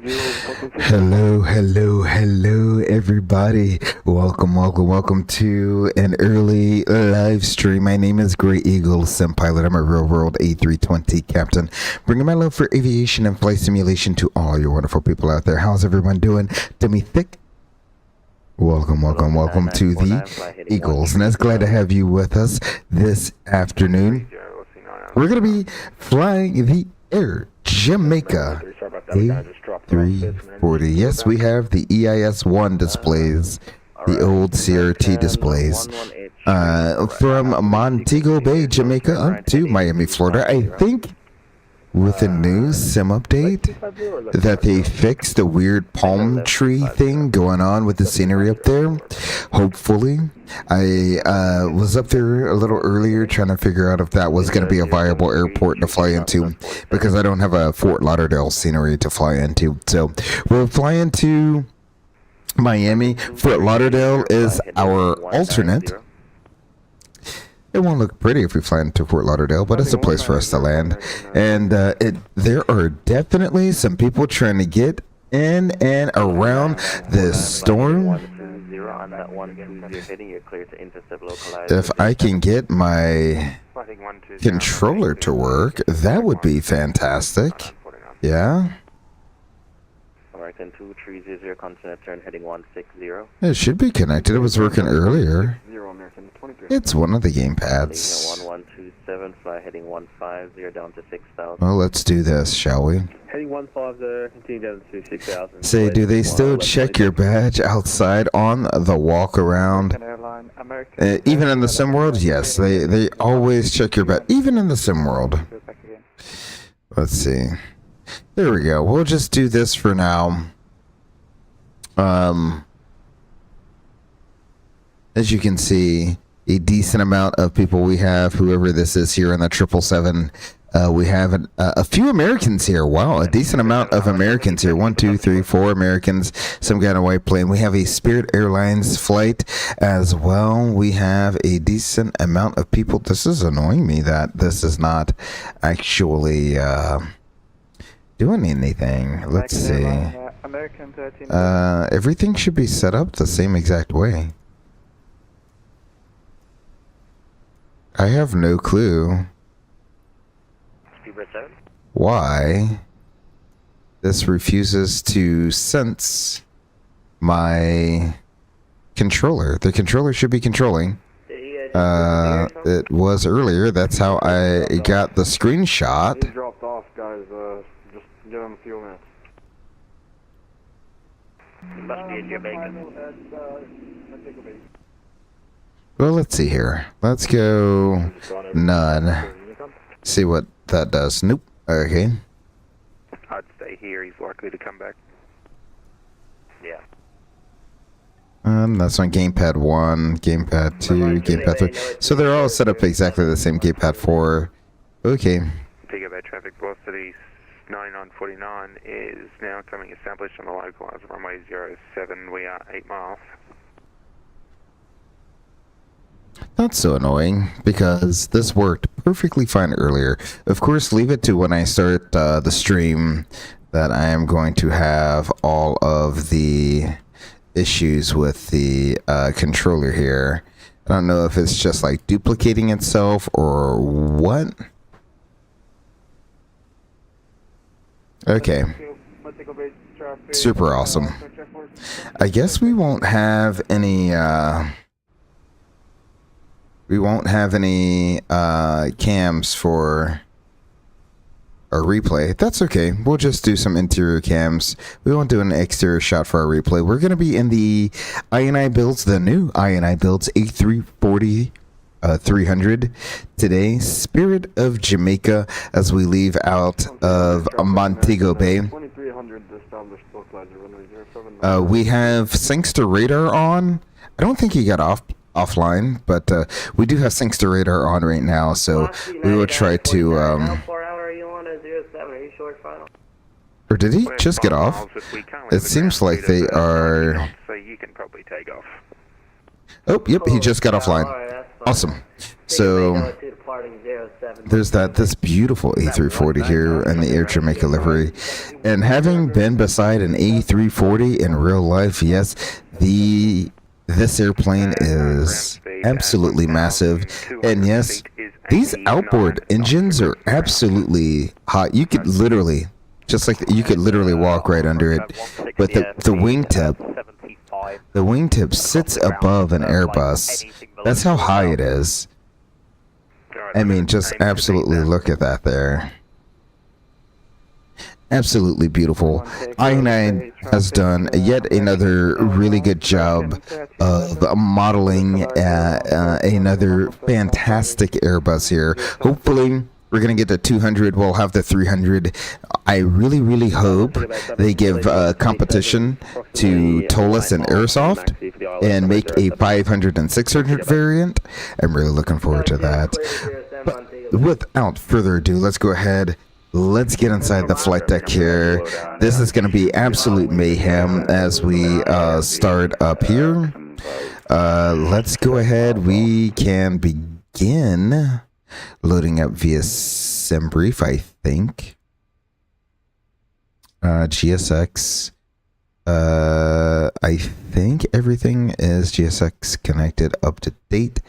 Hello, hello, hello, everybody. Welcome to an early live stream. My name is Grey Eagle, Sim Pilot. I'm a real world A320 captain, bringing my love for aviation and flight simulation to all you wonderful people out there. How's everyone doing? Timmy Thick. Welcome to the Eagles, and it's glad to have you with us this afternoon. We're going to be flying the Air Jamaica A340. Yes, we have the EIS-1 displays, the old CRT displays, from Montego Bay, Jamaica, up to Miami, Florida. I think with a new sim update that they fixed the weird palm tree thing going on with the scenery up there. Hopefully. I was up there a little earlier trying to figure out if that was going to be a viable airport to fly into, because I don't have a Fort Lauderdale scenery to fly into. So we'll fly into Miami. Fort Lauderdale is our alternate. It won't look pretty if we fly into Fort Lauderdale, but it's a place for us to land. And there are definitely some people trying to get in and around this storm. If I can get my controller to work, that would be fantastic. Yeah. American 2300 Continent turn heading 160. It should be connected. It was working earlier. It's one of the game pads. 1127, fly heading 150 down to 6000. Well, let's do this, shall we? Heading 150, continue down to 6000. Say, do they still check your badge outside on the walk around? Even in the sim world? Yes, they always check your badge. Even in the sim world. Let's see. There we go. We'll just do this for now. As you can see, a decent amount of people we have, whoever this is here in the 777. We have a few Americans here. Wow, a decent amount of Americans here. 1, 2, 3, 4 Americans. Some guy in a white plane. We have a Spirit Airlines flight as well. We have a decent amount of people. This is annoying me that this is not actually doing anything. Let's see. Everything should be set up the same exact way. I have no clue why this refuses to sense my controller. The controller should be controlling. It was earlier. That's how I got the screenshot. He dropped off, guys. Just give him a few minutes. Must be in Jamaica. Well, let's see here. Let's go none. See what that does. Nope. Okay. I'd stay here. He's likely to come back. Yeah. That's on gamepad 1, gamepad 2, gamepad 3. So they're all set up exactly the same. Gamepad 4. Okay. Montego Bay traffic velocity 9949 is now coming established on the localized runway 07. We are 8 miles. That's so annoying, because this worked perfectly fine earlier. Of course, leave it to when I start the stream that I am going to have all of the issues with the controller here. I don't know if it's just like duplicating itself or what. Okay. Super awesome. I guess we won't have any cams for our replay. That's okay. We'll just do some interior cams. We won't do an exterior shot for our replay. We're going to be in the inibuilds, the new inibuilds A340 300 today. Spirit of Jamaica as we leave out of Montego Bay. We have syncs to radar on. I don't think he got offline, but we do have syncs to radar on right now, so we will try to or did he just get off? It seems like they are. So you can probably take off. Oh, yep, he just got offline. Awesome. So there's this beautiful A340 here in the Air Jamaica livery, and having been beside an A340 in real life, yes, this airplane is absolutely massive, and yes, these outboard engines are absolutely hot. You could literally, just like you could literally walk right under it, but the wingtip sits above an Airbus. That's how high it is. I mean, just absolutely look at that there. Absolutely beautiful. I-9 has done yet another really good job of modeling another fantastic Airbus here. Hopefully, we're going to get the 200. We'll have the 300. I really, really hope they give competition to Tolis and Airsoft and make a 500 and 600 variant. I'm really looking forward to that. But without further ado, let's go ahead. Let's get inside the flight deck here. This is going to be absolute mayhem as we start up here. Let's go ahead. We can begin loading up via SimBrief, I think. GSX. I think everything is GSX connected up to date.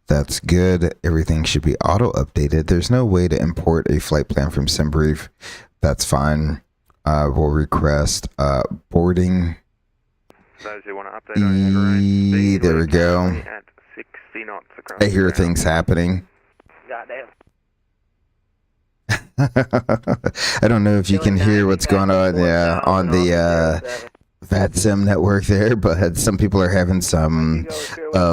That's good. Everything should be auto updated. There's no way to import a flight plan from SimBrief. That's fine. We'll request boarding. Those who want to update on speed, there we go. At 60 knots across I hear things happening. I don't know if you can hear what's going on on the VATSIM network there, but some people are having some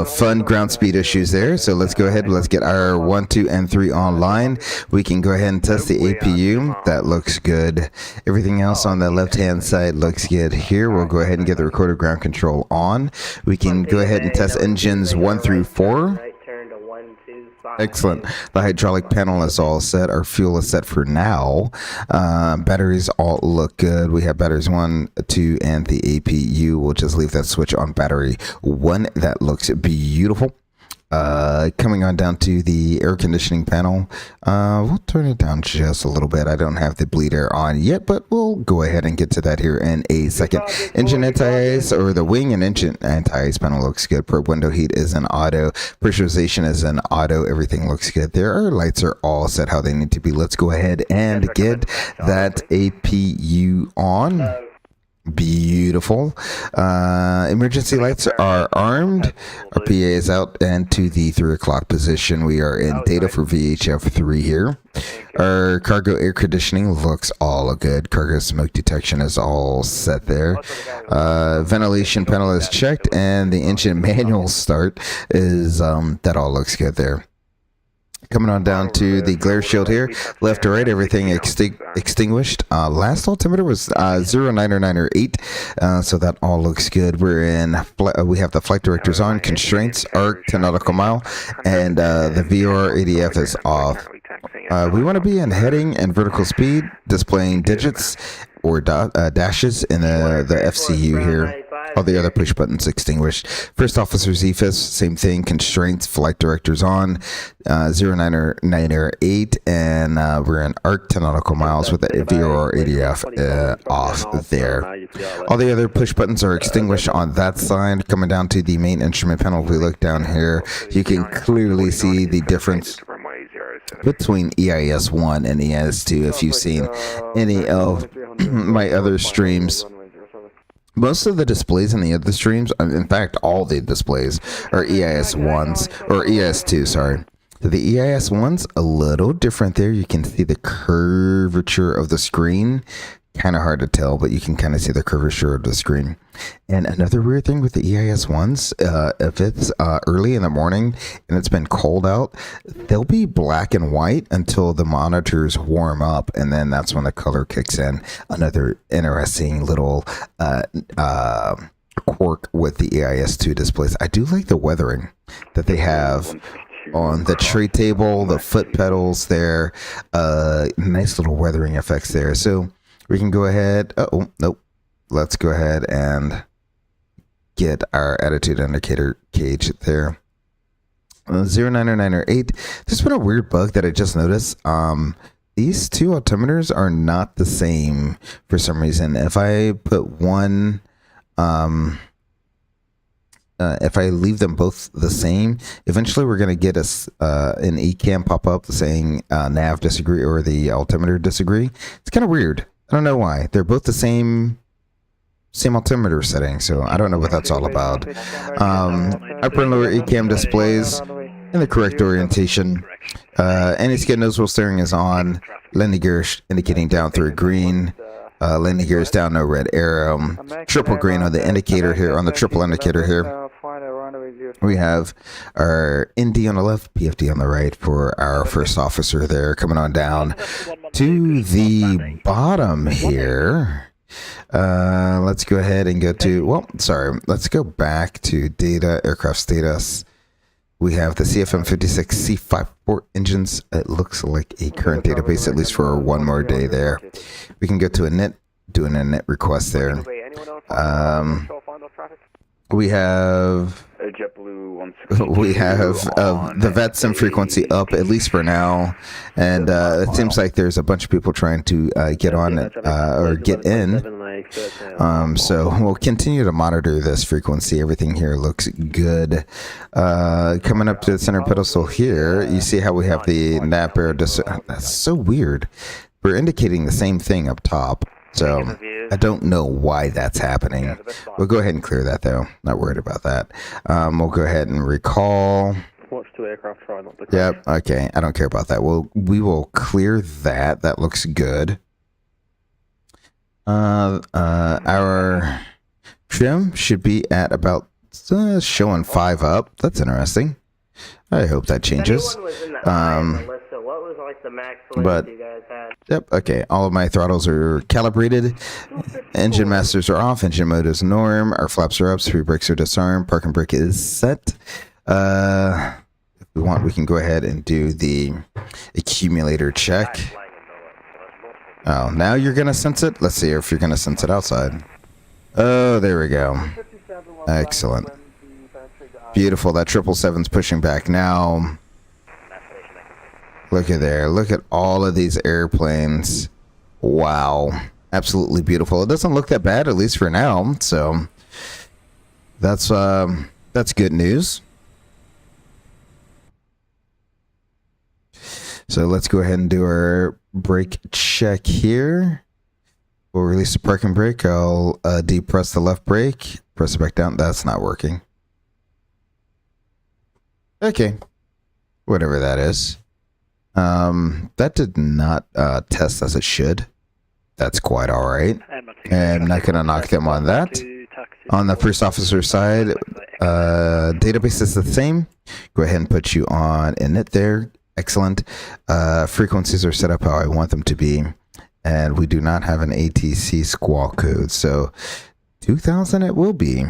fun ground speed issues there. So let's go ahead. Let's get our 1, 2, and 3 online. We can go ahead and test the APU. That looks good. Everything else on the left-hand side looks good. Here, we'll go ahead and get the recorder ground control on. We can go ahead and test engines 1 through 4. Excellent. The hydraulic panel is all set. Our fuel is set for now. Batteries all look good. We have batteries 1, 2, and the APU. We'll just leave that switch on battery 1. That looks beautiful. Coming on down to the air conditioning panel, we'll turn it down just a little bit. I don't have the bleed air on yet, but we'll go ahead and get to that here in a second. Engine anti-ice, or the wing and engine anti-ice panel looks good. Probe window heat is an auto. Pressurization is an auto. Everything looks good there. Our lights are all set how they need to be. Let's go ahead and get that APU on. Beautiful. Emergency lights are armed. Our PA is out and to the 3 o'clock position. We are in data for VHF 3 here. Our cargo air conditioning looks all good. Cargo smoke detection is all set there. Ventilation panel is checked, and the engine manual start is that all looks good there. Coming on down to the glare shield here, left to right, everything extinguished. Last altimeter was 0998, so that all looks good. We're in. We have the flight directors on, constraints, arc to nautical mile, and the VOR ADF is off. We want to be in heading and vertical speed, displaying digits or dashes in the FCU here. All the other push buttons extinguished. First officer's EFIS, same thing. Constraints, flight directors on, 0998, and we're in arc to nautical miles with the VOR ADF off there. All the other push buttons are extinguished on that side. Coming down to the main instrument panel, if we look down here, you can clearly see the difference between EIS 1 and EIS 2 if you've seen any of my other streams. Most of the displays in the other streams, in fact, all the displays are EIS 1s, or EIS 2, sorry. So the EIS 1's a little different there. You can see the curvature of the screen. Kind of hard to tell, but you can kind of see the curvature of the screen. And another weird thing with the EIS 1s, if it's early in the morning and it's been cold out, they'll be black and white until the monitors warm up, and then that's when the color kicks in. Another interesting little quirk with the EIS 2 displays. I do like the weathering that they have on the tray table, the foot pedals there. Nice little weathering effects there. So we can go ahead. Oh, nope. Let's go ahead and get our attitude indicator gauge there. 09098. There's been a weird bug that I just noticed. These two altimeters are not the same for some reason. If I put one, if I leave them both the same, eventually we're going to get an ECAM pop up saying nav disagree or the altimeter disagree. It's kind of weird. I don't know why. They're both the same altimeter setting, so I don't know what that's all about. Upper and lower ECAM displays in the correct orientation. Any skid noticeable steering is on. Landing gear indicating down through green. Landing gear is down, no red arrow. Triple green on the indicator here, on the triple indicator here. We have our ND on the left, PFD on the right for our first officer there, coming on down to the bottom here. Let's go ahead and go to, let's go back to data, aircraft status. We have the CFM56 C54 engines. It looks like a current database, at least for one more day there. We can go to a net, doing a net request there. We have the VETs and frequency up, at least for now, and it seems like there's a bunch of people trying to get on it or get in. So we'll continue to monitor this frequency. Everything here looks good. Coming up to the center pedestal here, you see how we have the nav arrow. That's so weird. We're indicating the same thing up top. So I don't know why that's happening. We'll go ahead and clear that though. Not worried about that. We'll go ahead and recall. Watch 2 aircraft try not to crash. Yep. Okay. I don't care about that. We will clear that. That looks good. Our trim should be at about showing 5 up. That's interesting. I hope that changes. But yep, okay. All of my throttles are calibrated. Engine masters are off. Engine mode is norm. Our flaps are up. Speed brakes are disarmed. Park and brake is set. If we want, we can go ahead and do the accumulator check. Oh, now you're gonna sense it. Let's see if you're gonna sense it outside. Oh, there we go. Excellent. Beautiful. That 777's pushing back now. Look at there. Look at all of these airplanes. Wow. Absolutely beautiful. It doesn't look that bad, at least for now. So that's good news. So let's go ahead and do our brake check here. We'll release the parking brake. I'll depress the left brake. Press it back down. That's not working. Okay. Whatever that is. That did not test as it should. That's quite all right. I'm not going to knock them on that. On the first officer side, database is the same. Go ahead and put you on init there. Excellent. Frequencies are set up how I want them to be. And we do not have an ATC squawk code. So 2000 it will be.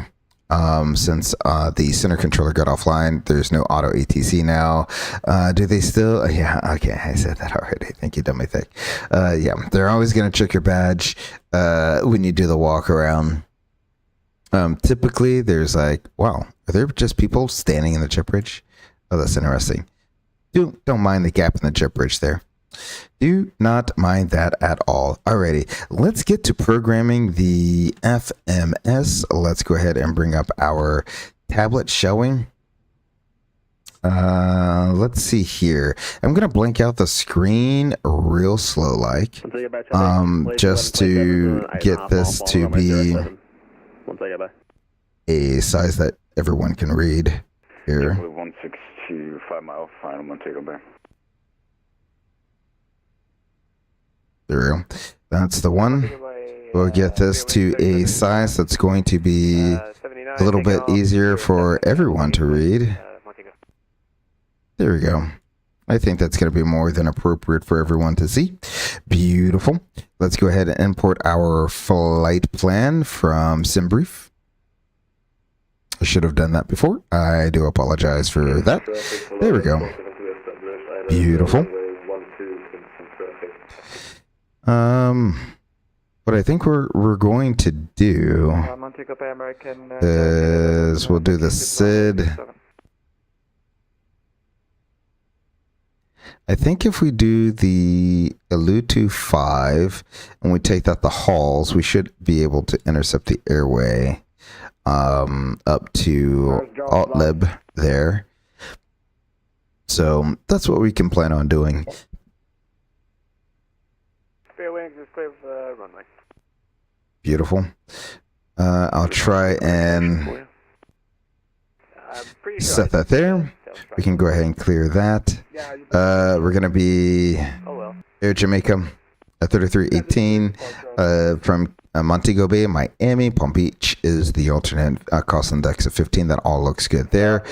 Since the center controller got offline, there's no auto ATC now. Do they still? Yeah, okay, I said that already. Thank you, dummy thick. Yeah, they're always going to check your badge when you do the walk around. Typically, there's like, wow, are there just people standing in the jet bridge? Oh, that's interesting. Don't mind the gap in the jet bridge there. Do not mind that at all. Alrighty, let's get to programming the FMS. Let's go ahead and bring up our tablet, shall we? Let's see here. I'm gonna blank out the screen real slow like, just to get this to be a size that everyone can read here. 162, 5 mile, final Montego Bay. There we go. That's the one. We'll get this to a size that's going to be a little bit easier for everyone to read. There we go. I think that's going to be more than appropriate for everyone to see. Beautiful. Let's go ahead and import our flight plan from SimBrief. I should have done that before. I do apologize for that. There we go. Beautiful. What I think we're going to do is we'll do the SID. I think if we do the Elutu 5 and we take out the halls, we should be able to intercept the airway up to Altlib there. So that's what we can plan on doing. Runway. Beautiful. I'll try and set that there. We can go ahead and clear that. We're going to be Air Jamaica 3318 from Montego Bay, Miami. Palm Beach is the alternate cost index of 15. That all looks good there.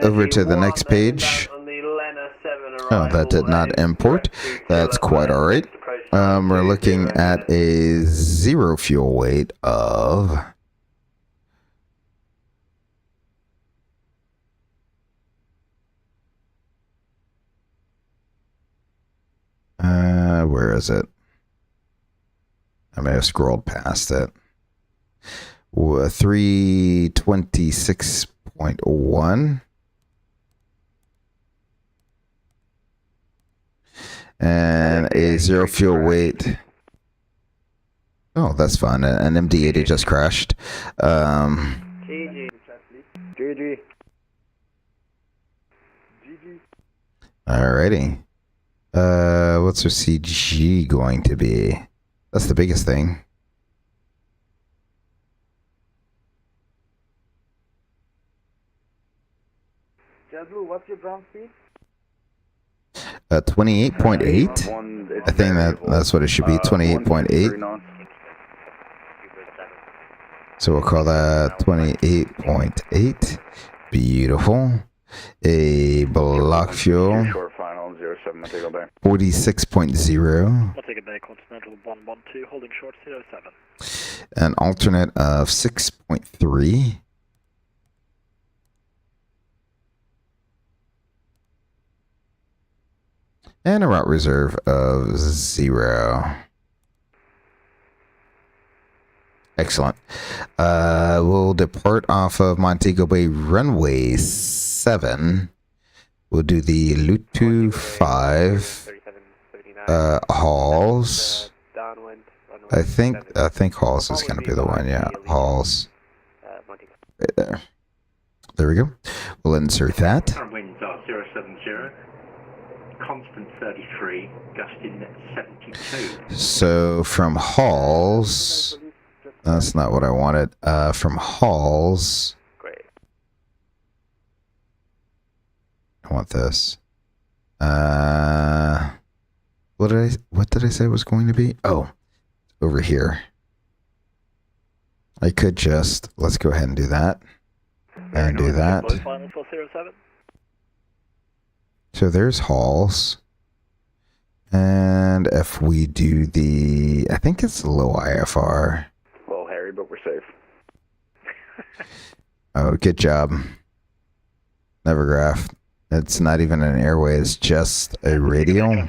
Over to the next page. Oh, that did not import. That's quite all right. We're looking at a 0 fuel weight of where is it? I may have scrolled past it. 326.1. And a 0 fuel weight. Oh, that's fun. An MD-80 just crashed. GG. GG. Alrighty. What's our CG going to be? That's the biggest thing. JetBlue, what's your ground speed? 28.8. I think that's what it should be. 28.8. So we'll call that 28.8. Beautiful. A block fuel. 46.0. An alternate of 6.3. And a route reserve of 0. Excellent. We'll depart off of Montego Bay runway 7. We'll do the Lutu 5 halls. I think halls is going to be the one. Yeah, halls. Right there. There we go. We'll insert that. Winds are 070. Constant 33, gusting 72. So from halls, that's not what I wanted. From halls, Great. I want this. What did I say it was going to be? Oh, over here. I could just, let's go ahead and do that. And do that. So there's halls. And if we do the, I think it's low IFR. Well, Harry, but we're safe. Oh, good job. Nevergraph. It's not even an airway, it's just a radial.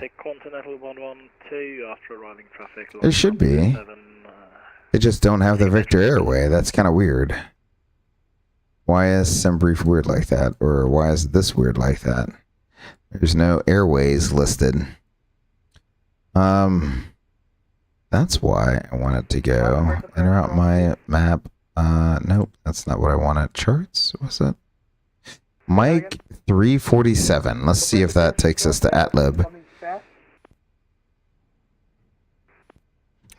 It should be. They just don't have the Victor airway. That's kind of weird. Why is some brief weird like that? Or why is this weird like that? There's no airways listed. That's why I wanted to go. Enter out my map. Nope, that's not what I wanted. Charts? What's that? Mike 347. Let's see if that takes us to Atlib.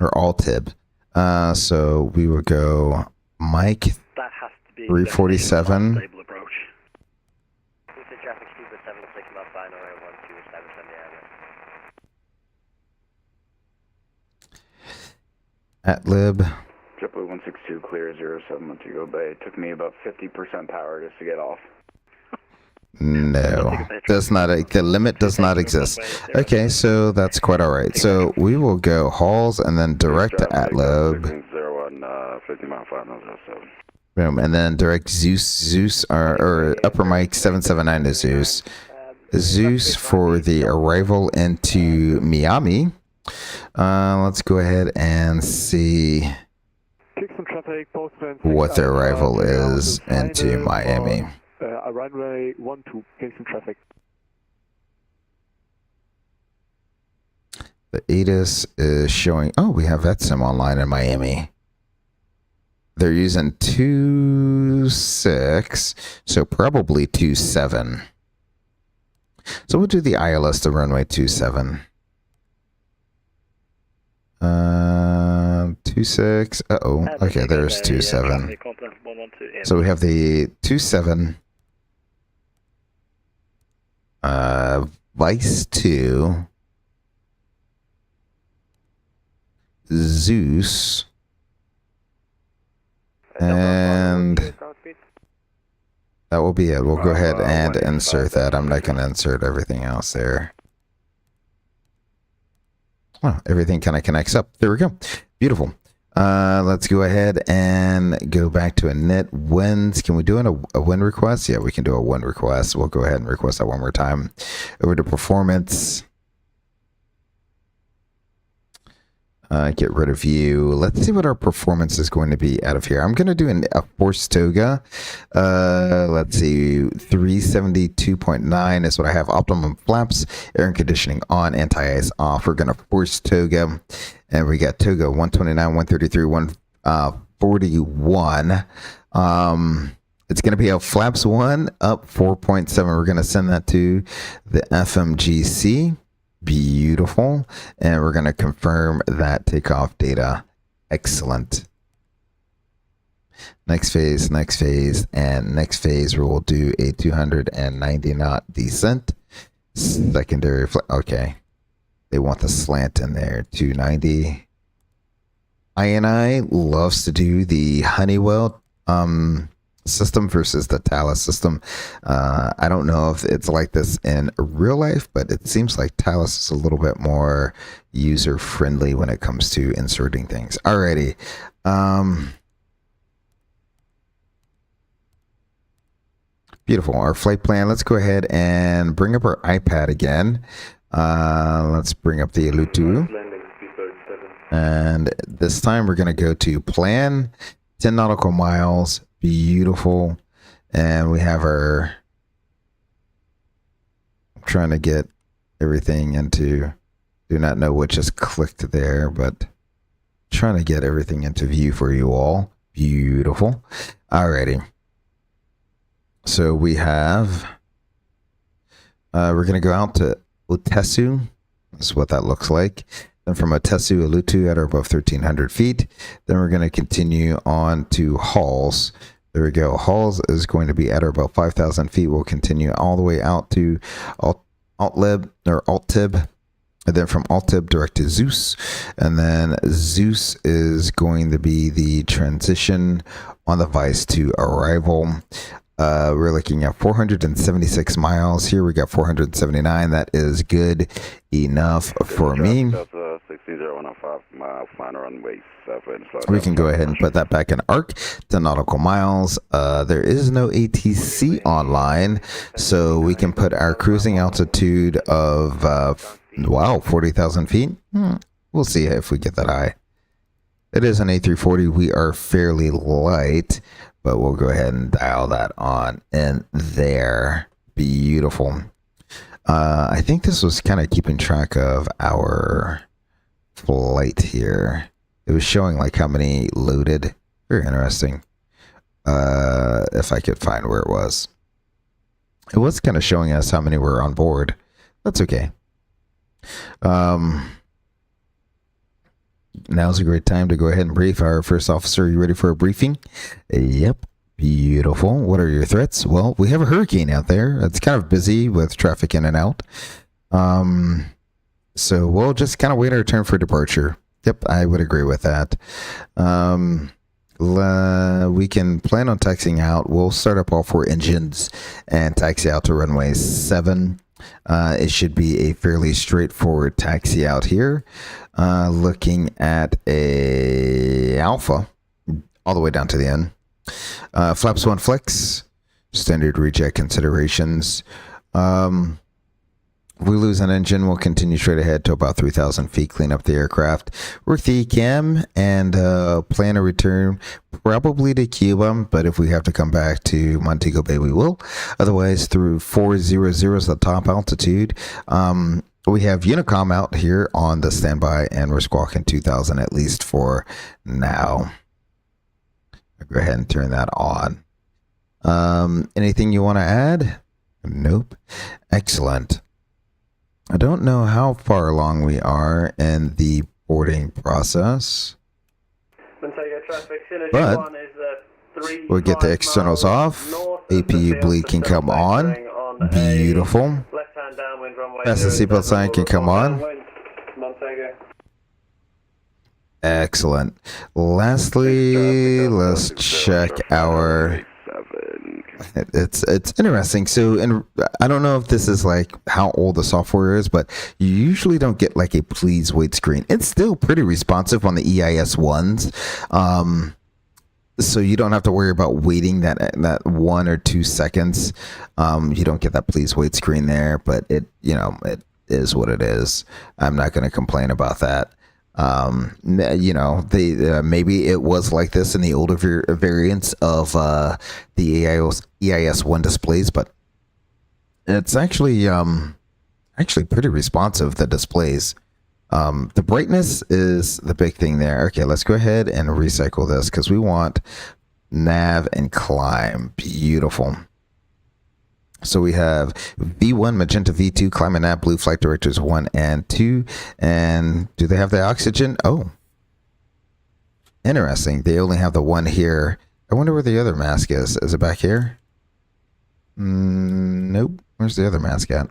Or Altib. So we would go Mike 347. Atlib. JetBlue 162 clear 07 Montego Bay. Took me about 50% power just to get off. No, does not. The limit does not exist. Okay, so that's quite all right. So we will go halls and then direct to Atlib. 50 mile 5 Boom, and then direct Zeus, or Upper Mike 779 to Zeus. Zeus for the arrival into Miami. Let's go ahead and see what the arrival is into Miami. Runway 12, Kingston traffic. The ATIS is showing. Oh, we have VetSim online in Miami. They're using 2.6, so probably 2.7. So we'll do the ILS to runway 2.7. 2.6. Uh-oh. Okay, there's 2.7. So we have the 2.7. Vice 2. Zeus. And that will be it. We'll go ahead and insert that. I'm not going to insert everything else there. Oh, everything kind of connects up. There we go. Beautiful. Let's go ahead and go back to init wins. Can we do a win request? Yeah, we can do a win request. We'll go ahead and request that one more time. Over to performance. Get rid of view. Let's see what our performance is going to be out of here. I'm going to do a force toga. Let's see, 372.9 is what I have. Optimum flaps, air conditioning on, anti-ice off. We're going to force toga, and we got toga 129, 133, 141. It's going to be a flaps 1 up 4.7. We're going to send that to the FMGC. Beautiful. And we're going to confirm that takeoff data. Excellent. Next phase, and next phase we will do a 290 knot descent. Secondary, okay. They want the slant in there, 290. INI loves to do the Honeywell system versus the Thales system. I don't know if it's like this in real life, but it seems like Thales is a little bit more user friendly when it comes to inserting things. Alrighty. Beautiful. Our flight plan. Let's go ahead and bring up our iPad again. Let's bring up the Alutu. And this time we're going to go to plan 10 nautical miles. Beautiful. And we have our, I'm trying to get everything into, do not know what just clicked there, but trying to get everything into view for you all. Beautiful. Alrighty. So we have, we're going to go out to Otesu. That's what that looks like. Then from Otesu, Alutu at or above 1,300 feet. Then we're going to continue on to Halls. There we go. Halls is going to be at or above 5,000 feet. We'll continue all the way out to Altlib or Alttib. And then from Alttib direct to Zeus. And then Zeus is going to be the transition on the Vice to arrival. We're looking at 476 miles. Here we got 479. That is good enough for me. We can go ahead and put that back in ARC to nautical miles. There is no ATC online, so we can put our cruising altitude of, wow, 40,000 feet. We'll see if we get that high. It is an A340. We are fairly light, but we'll go ahead and dial that on in there. Beautiful. I think this was kind of keeping track of our flight here. It was showing like how many loaded. Very interesting. If I could find where it was. It was kind of showing us how many were on board. That's okay. Now's a great time to go ahead and brief our first officer. Are you ready for a briefing? Yep. Beautiful. What are your threats? Well, we have a hurricane out there. It's kind of busy with traffic in and out. So we'll just kind of wait our turn for departure. Yep, I would agree with that. We can plan on taxiing out. We'll start up all 4 engines and taxi out to runway 7. It should be a fairly straightforward taxi out here. Looking at a Alpha all the way down to the end. Flaps 1 flex, standard reject considerations. If we lose an engine, we'll continue straight ahead to about 3,000 feet, clean up the aircraft, work the ECAM, and plan a return probably to Cuba, but if we have to come back to Montego Bay, we will. Otherwise, through 400 is the top altitude. we have Unicom out here on the standby, and we're squawking 2000 at least for now. I'll go ahead and turn that on. Anything you want to add? Nope. Excellent. I don't know how far along we are in the boarding process, Montego traffic, Synergy but 1 is we'll get the externals off. APU bleed can come on. Beautiful. Left-hand downwind runway. Fasten seatbelt sign can come on. Montego. Excellent. Lastly, let's check our. It's interesting. So, and I don't know if this is like how old the software is, but you usually don't get like a please wait screen. It's still pretty responsive on the EIS ones. So you don't have to worry about waiting that 1 or 2 seconds. You don't get that please wait screen there, but it is what it is. I'm not going to complain about that. Maybe it was like this in the older variants of the EIS 1 displays, but it's actually pretty responsive, the displays. The brightness is the big thing there. Okay, let's go ahead and recycle this because we want nav and climb. Beautiful. So we have V1, Magenta V2, Climb and Nav, Blue Flight Directors 1 and 2. And do they have the oxygen? Oh, interesting. They only have the one here. I wonder where the other mask is. Is it back here? Nope. Where's the other mask at?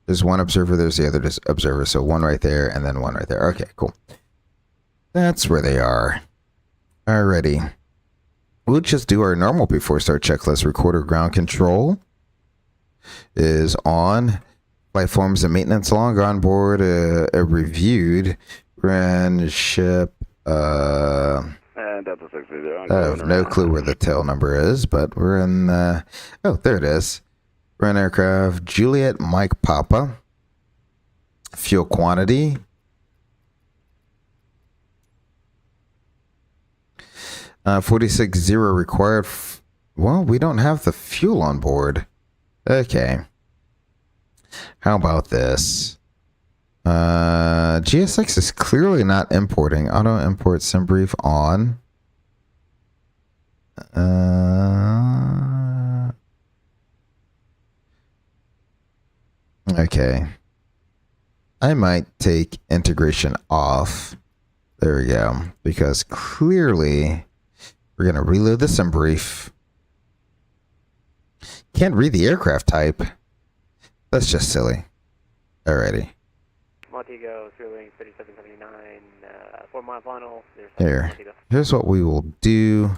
There's one observer. There's the other observer. So one right there and then one right there. Okay, cool. That's where they are. Alrighty. We'll just do our normal before start checklist. Recorder ground control is on. Flight forms and maintenance log on board reviewed. Ran ship. And Delta 60. I have no clue where the tail number is, but we're in. Oh, there it is. Ran aircraft. Juliet Mike Papa. Fuel quantity. 46.0 required. Well, we don't have the fuel on board. Okay. How about this? GSX is clearly not importing. Auto import SimBrief on. Okay. I might take integration off. There we go. Because clearly we're going to reload the SimBrief. Can't read the aircraft type. That's just silly. Alrighty. Montego, fueling 3779, 4 mile final. Here. Here's what we will do.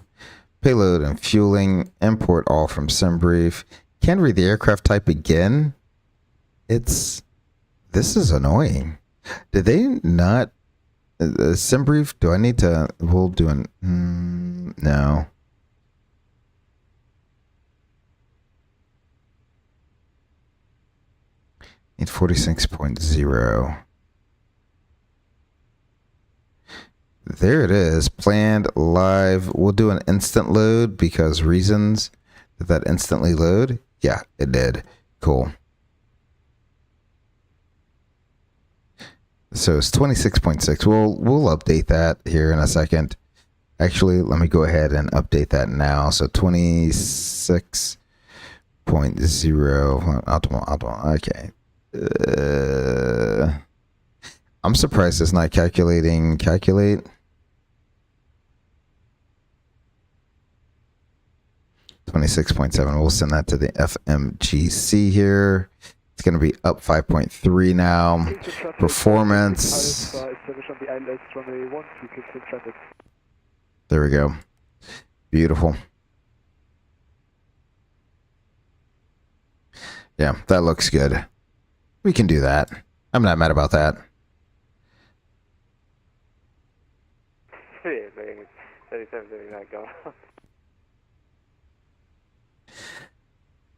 Payload and fueling. Import all from SimBrief. Can't read the aircraft type again. This is annoying. Did they not? SimBrief, do I need to? We'll do an. No. Need 46.0. There it is. Planned live. We'll do an instant load because reasons. Did that instantly load? Yeah, it did. Cool. So it's 26.6. We'll update that here in a second. Actually, let me go ahead and update that now. So 26.0 optimal. Okay. I'm surprised it's not calculate. $26.7. We'll send that to the FMGC here. It's going to be up 5.3 now. Performance. There we go. Beautiful. Yeah, that looks good. We can do that. I'm not mad about that.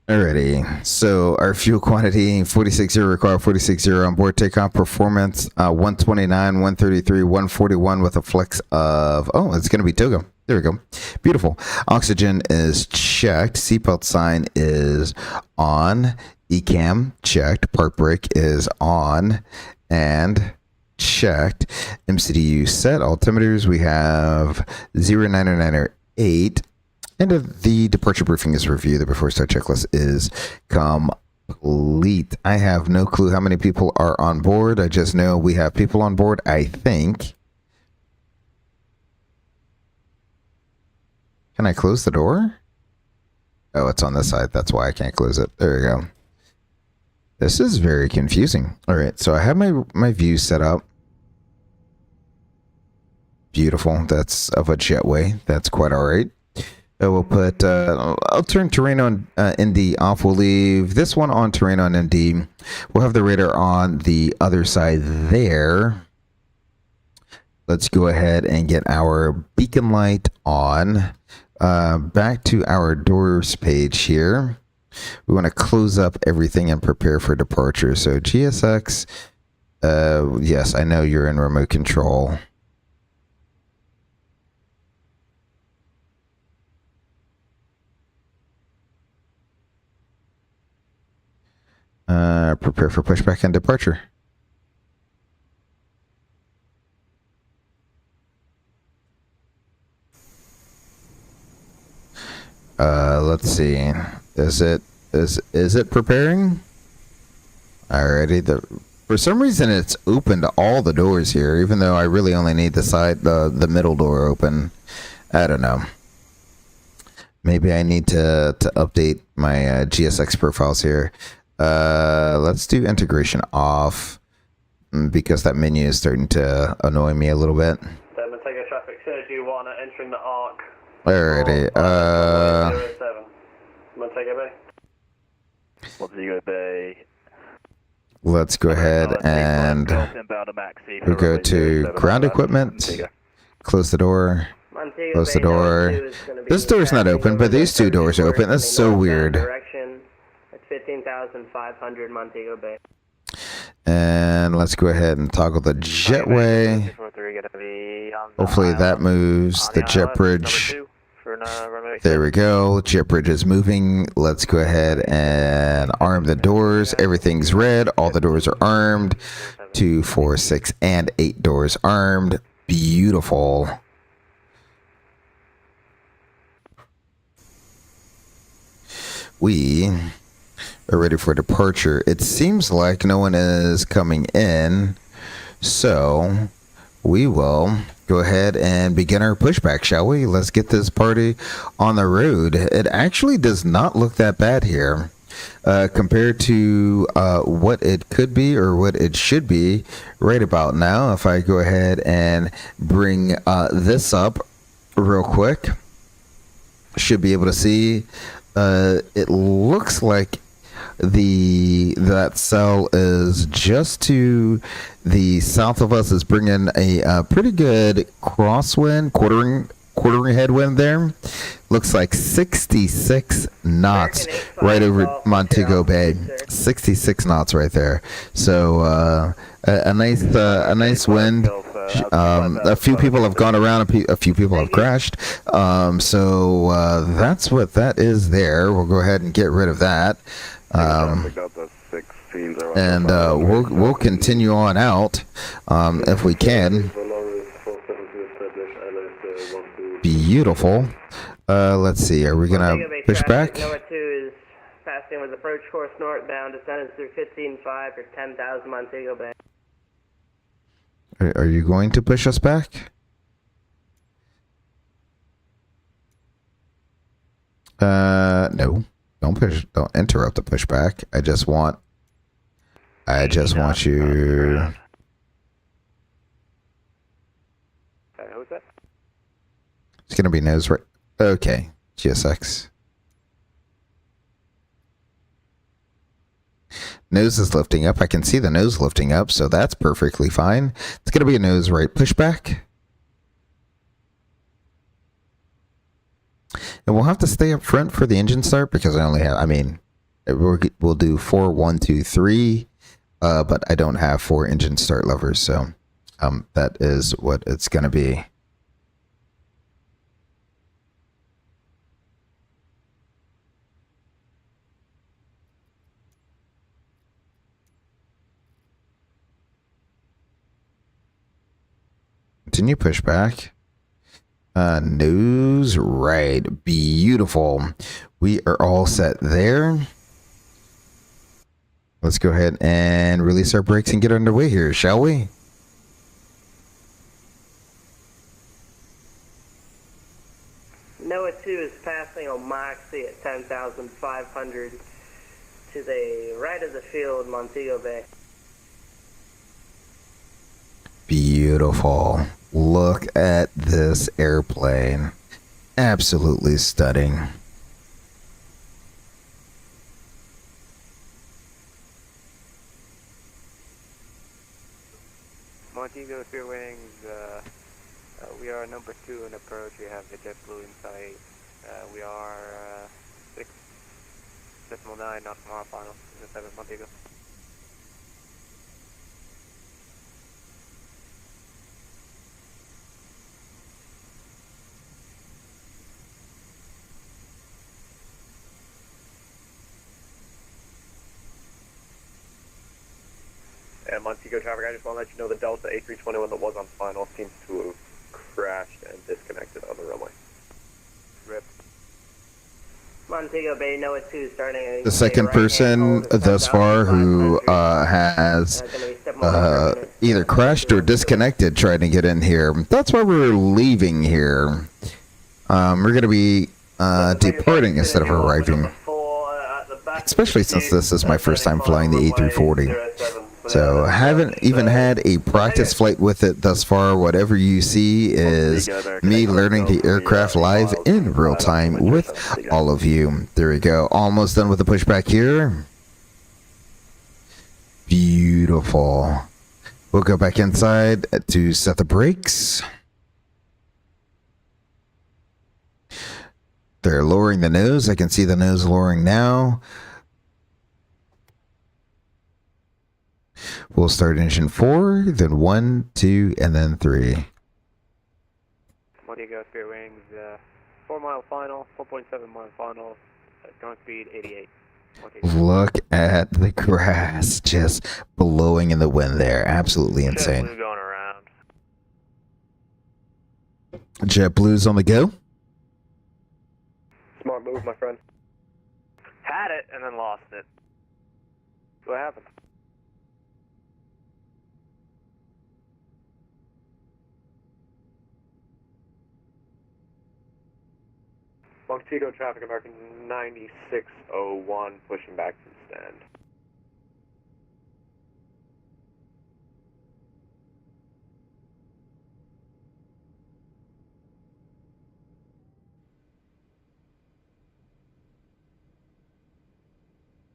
Alrighty, so our fuel quantity 46.0 required 46.0 on board takeoff. Performance 129, 133, 141 with a flex of, oh, it's going to be Togo. There we go. Beautiful. Oxygen is checked. Seatbelt sign is on. ECAM checked. Park brake is on and checked. MCDU set. Altimeters we have 09908. And the departure briefing is reviewed. The before start checklist is complete. I have no clue how many people are on board. I just know we have people on board, I think. Can I close the door? Oh, it's on this side. That's why I can't close it. There we go. This is very confusing. All right, so I have my view set up. Beautiful. That's of a jetway. That's quite all right. We'll put, I'll turn terrain on ND off. We'll leave this one on terrain on ND. We'll have the radar on the other side there. Let's go ahead and get our beacon light on. Back to our doors page here. We want to close up everything and prepare for departure. So GSX, yes, I know you're in remote control. Prepare for pushback and departure. Let's see. Is it preparing? Alrighty. For some reason it's opened all the doors here, even though I really only need the middle door open. I don't know. Maybe I need to update my GSX profiles here. Let's do integration off because that menu is starting to annoy me a little bit. Montego traffic, Sergio 1 entering the arc. Alrighty, Montego Bay. Montego Bay. Let's go ahead and we'll go to ground equipment, close the door, close the door. This door's not open, but these two doors are open. That's so weird. 15,500 Montego Bay. And let's go ahead and toggle the jetway. Hopefully that moves the jet bridge. There we go. Jet bridge is moving. Let's go ahead and arm the doors. Everything's red. All the doors are armed. 2, 4, 6, and 8 doors armed. Beautiful. We are ready for departure. It seems like no one is coming in, so we will go ahead and begin our pushback, shall we? Let's get this party on the road. It actually does not look that bad here compared to what it could be or what it should be right about now. If I go ahead and bring this up real quick, should be able to see it looks like that cell is just to the south of us, is bringing a pretty good crosswind, quartering headwind there. Looks like 66 knots right over Montego Bay. 66 knots right there. So a nice wind. A few people have gone around, a few people have crashed. So that's what that is there. We'll go ahead and get rid of that. And we'll continue on out if we can. Beautiful. Let's see. Are we gonna push back? Number 2 is passing with approach course northbound, descending through 15.5 for 10,000 Montego Bay. Are you going to push us back? No. Don't interrupt the pushback. I just want you. Who's that? It's gonna be nose right. Okay, GSX. Nose is lifting up. I can see the nose lifting up, so that's perfectly fine. It's gonna be a nose right pushback. And we'll have to stay up front for the engine start because I only have, we'll do 4, 1, 2, 3, but I don't have 4 engine start levers, so that is what it's going to be. Continue pushback. Nose right. Beautiful. We are all set there. Let's go ahead and release our brakes and get underway here, shall we? NOAA 2 is passing on Moxie at 10,500 to the right of the field, Montego Bay. Beautiful. Look at this airplane. Absolutely stunning. Montego, Fear Wings, we are number 2 in approach. We have the JetBlue in sight. We are 6.9 knots from our final. 7 Montego. And Montego traffic, I just want to let you know the Delta A321 that was on final seems to have crashed and disconnected on the runway. Rip. Montego Bay, NOAA 2 starting. The second person thus far who has either crashed or disconnected trying to get in here. That's why we're leaving here. We're going to be departing instead of arriving. Especially since this is my first time flying the A340. So I haven't even had a practice flight with it thus far. Whatever you see is me learning the aircraft live in real time with all of you. There we go. Almost done with the pushback here. Beautiful. We'll go back inside to set the brakes. They're lowering the nose. I can see the nose lowering now. We'll start engine 4, then 1, 2, and then 3. Montego, Fear Wings, 4 mile final, 4.7 mile final, ground speed 88. Montego. Look at the grass just blowing in the wind there. Absolutely insane. JetBlue going around. JetBlue's on the go. Smart move, my friend. Had it and then lost it. What happened? Montego traffic, American 9601, pushing back to the stand.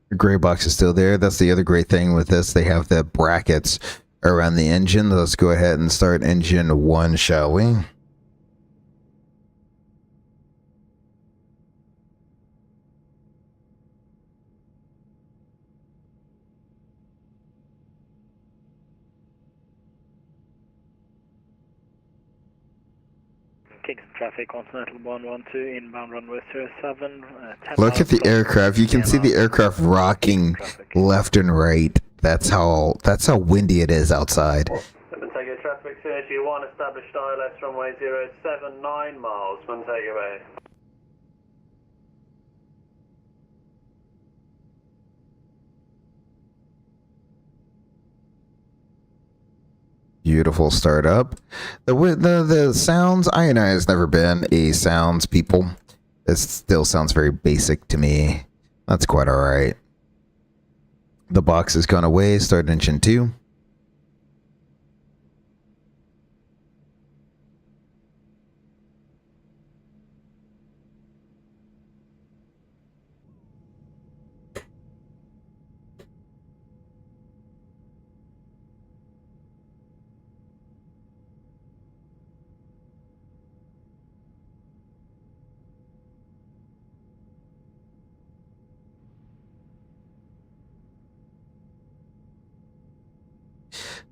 The gray box is still there. That's the other great thing with this. They have the brackets around the engine. Let's go ahead and start engine 1, shall we? Kingston traffic, Continental 112, inbound runway 07. Look at the aircraft. You can see the aircraft rocking left and right. That's how windy it is outside. Montego traffic, Synergy 1, established ILS runway 079 miles, Montego Bay. Beautiful startup. The sounds, I and I has never been a sounds people. It still sounds very basic to me. That's quite all right. The box has gone away. Start engine 2.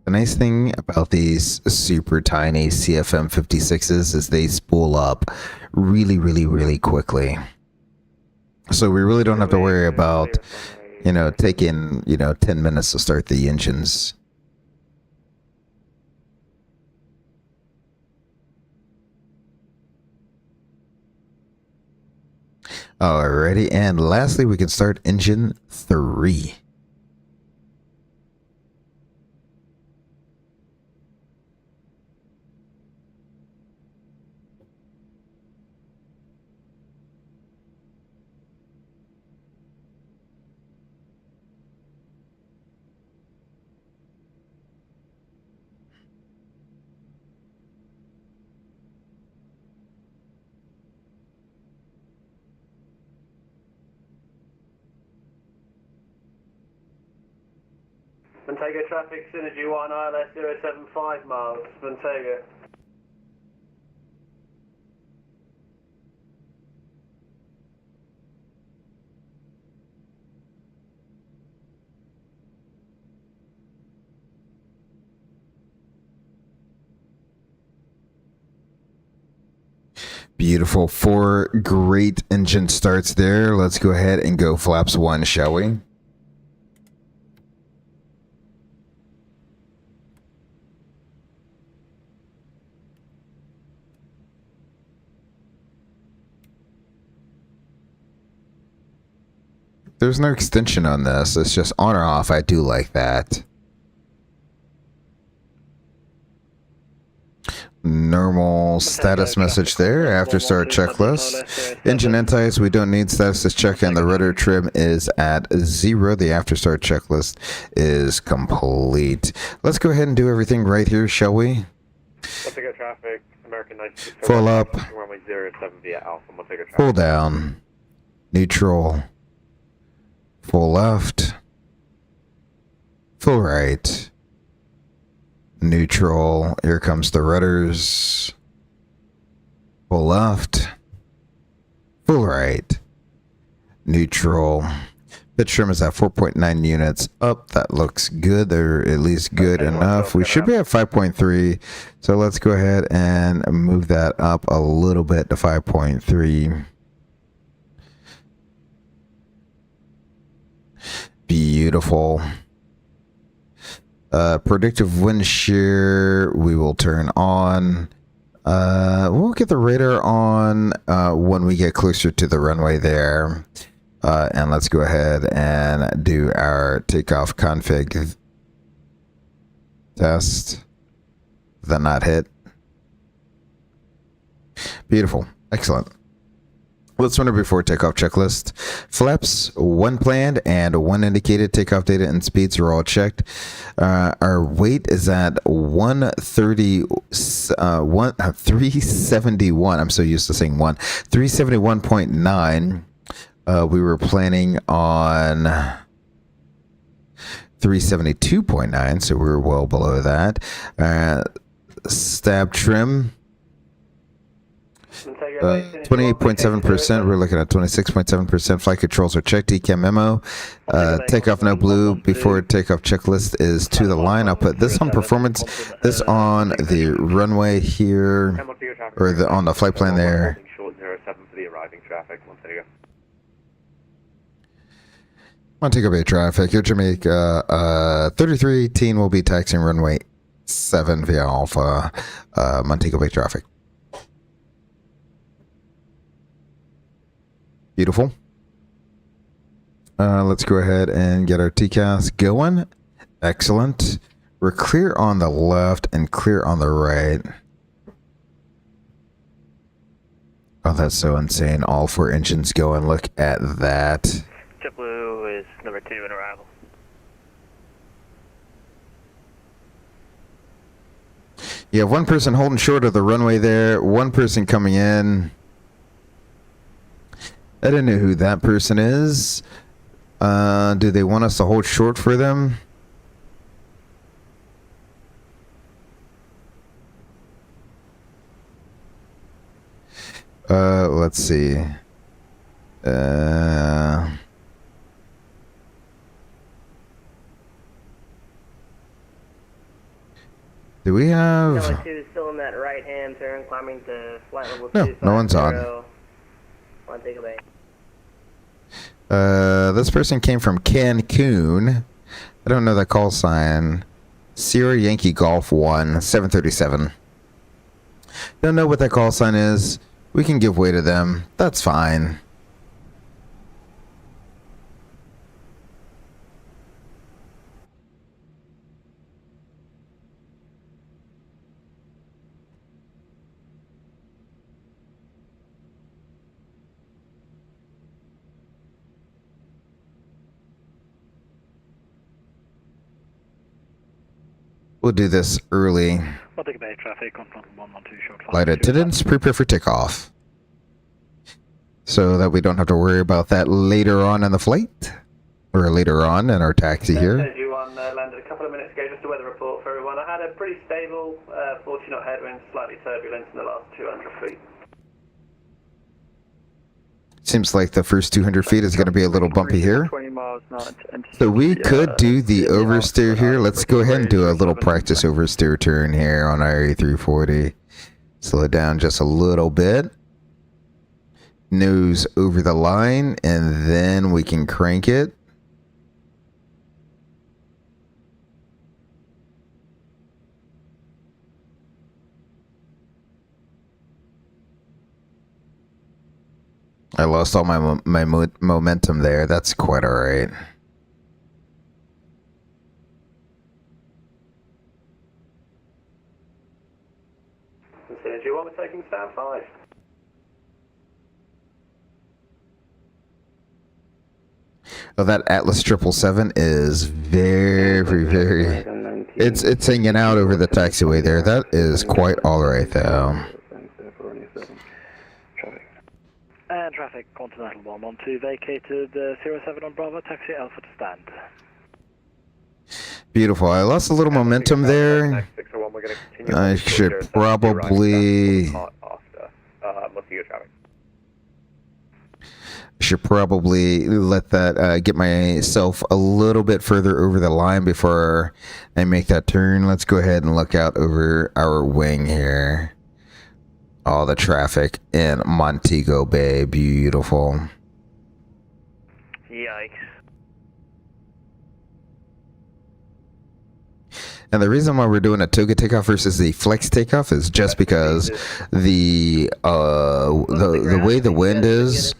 The nice thing about these super tiny CFM 56s is they spool up really, really, really quickly. So we really don't have to worry about, taking, 10 minutes to start the engines. Alrighty, and lastly, we can start engine 3. Montego traffic, Synergy 1 ILS 075 miles, Montego. Beautiful. 4 great engine starts there. Let's go ahead and go flaps 1, shall we? There's no extension on this. It's just on or off. I do like that. Normal status message there. After start checklist. Engine anti-ice, we don't need status to check, and the rudder trim is at 0. The after start checklist is complete. Let's go ahead and do everything right here, shall we? Montego traffic, American 96. Full up. Runway 07 via Alpha, Montego traffic. Full down. Neutral. Full left. Full right. Neutral. Here comes the rudders. Full left. Full right. Neutral. Pitch trim is at 4.9 units up. That looks good. They're at least good enough. We should be at 5.3. So let's go ahead and move that up a little bit to 5.3. Beautiful. Predictive wind shear we will turn on. We'll get the radar on when we get closer to the runway there. And let's go ahead and do our takeoff config test. That not hit. Beautiful. Excellent. Let's run a before takeoff checklist. Flaps, 1 planned and 1 indicated. Takeoff data and speeds are all checked. Our weight is at 371. I'm so used to saying 1. 371.9. We were planning on 372.9, so we're well below that. Stab trim. 28.7%. We're looking at 26.7%. Flight controls are checked. ECAM memo. Takeoff no blue. Before takeoff checklist is to the line. I'll put this on performance. This on the runway here, or on the flight plan there. Montego Bay traffic. Your Jamaica 3318 will be taxiing runway 7 via Alpha. Montego Bay traffic. Beautiful. Let's go ahead and get our TCAS going. Excellent. We're clear on the left and clear on the right. Oh, that's so insane. All 4 engines going. Look at that. JetBlue is number 2 in arrival. You have 1 person holding short of the runway there. 1 person coming in. I don't know who that person is. Do they want us to hold short for them? Let's see. Do we have... Number 2 is still in that right-hand turn, climbing to flight level 2. No, no one's on. Montego Bay. This person came from Cancun. I don't know the call sign. Sierra Yankee Golf 1, 737. Don't know what that call sign is. We can give way to them. That's fine. We'll do this early. Montego Bay traffic, Continental 112 short. Flight attendants, prepare for takeoff. So that we don't have to worry about that later on in the flight. Or later on in our taxi here. As you landed a couple of minutes ago, just a weather report for everyone. I had a pretty stable 40 knot headwind, slightly turbulent in the last 200 feet. Seems like the first 200 feet is going to be a little bumpy here. 20 miles not. So we could do the oversteer here. Let's go ahead and do a little practice oversteer turn here on our A340. Slow it down just a little bit. Nose over the line, and then we can crank it. I lost all my momentum there. That's quite all right. As soon as you want, we're taking stand 5. Well, that Atlas 777 is very. It's hanging out over the taxiway there. That is quite all right, though. And traffic, Continental 112 vacated 07 on Bravo, taxi Alpha to stand. Beautiful. I lost a little momentum there. I should probably let that get myself a little bit further over the line before I make that turn. Let's go ahead and look out over our wing here. All the traffic in Montego Bay. Beautiful. Yikes. And the reason why we're doing a toga takeoff versus the flex takeoff is just because the way the wind is,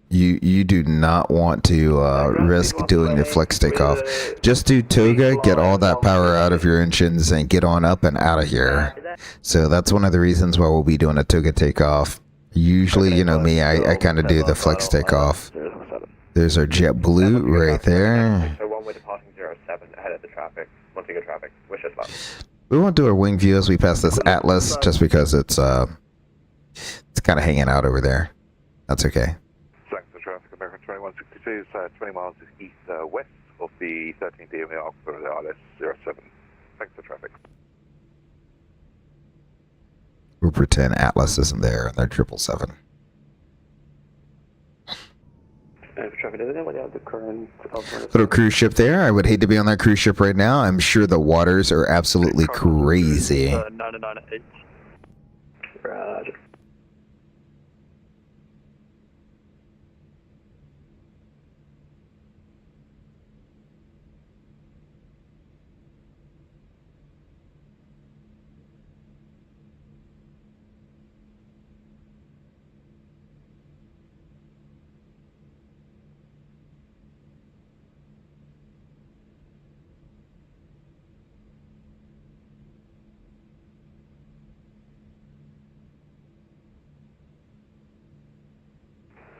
you do not want to risk doing the flex takeoff. Just do toga, get all that power out of your engines, and get on up and out of here. So that's one of the reasons why we'll be doing a toga takeoff. Usually, you know me, I kind of do the flex takeoff. There's our JetBlue right there. So one way departing 07 ahead of the traffic. Montego traffic. Wish us luck. We won't do our wing view as we pass this Atlas, just because it's kind of hanging out over there. That's okay. Thanks for traffic, American 2162, 20 miles east west of the 13th DMA arc for the Atlas 07. Thanks for traffic. We'll pretend Atlas isn't there, and they're 777. Little cruise ship there. I would hate to be on that cruise ship right now. I'm sure the waters are absolutely crazy. 998. Roger.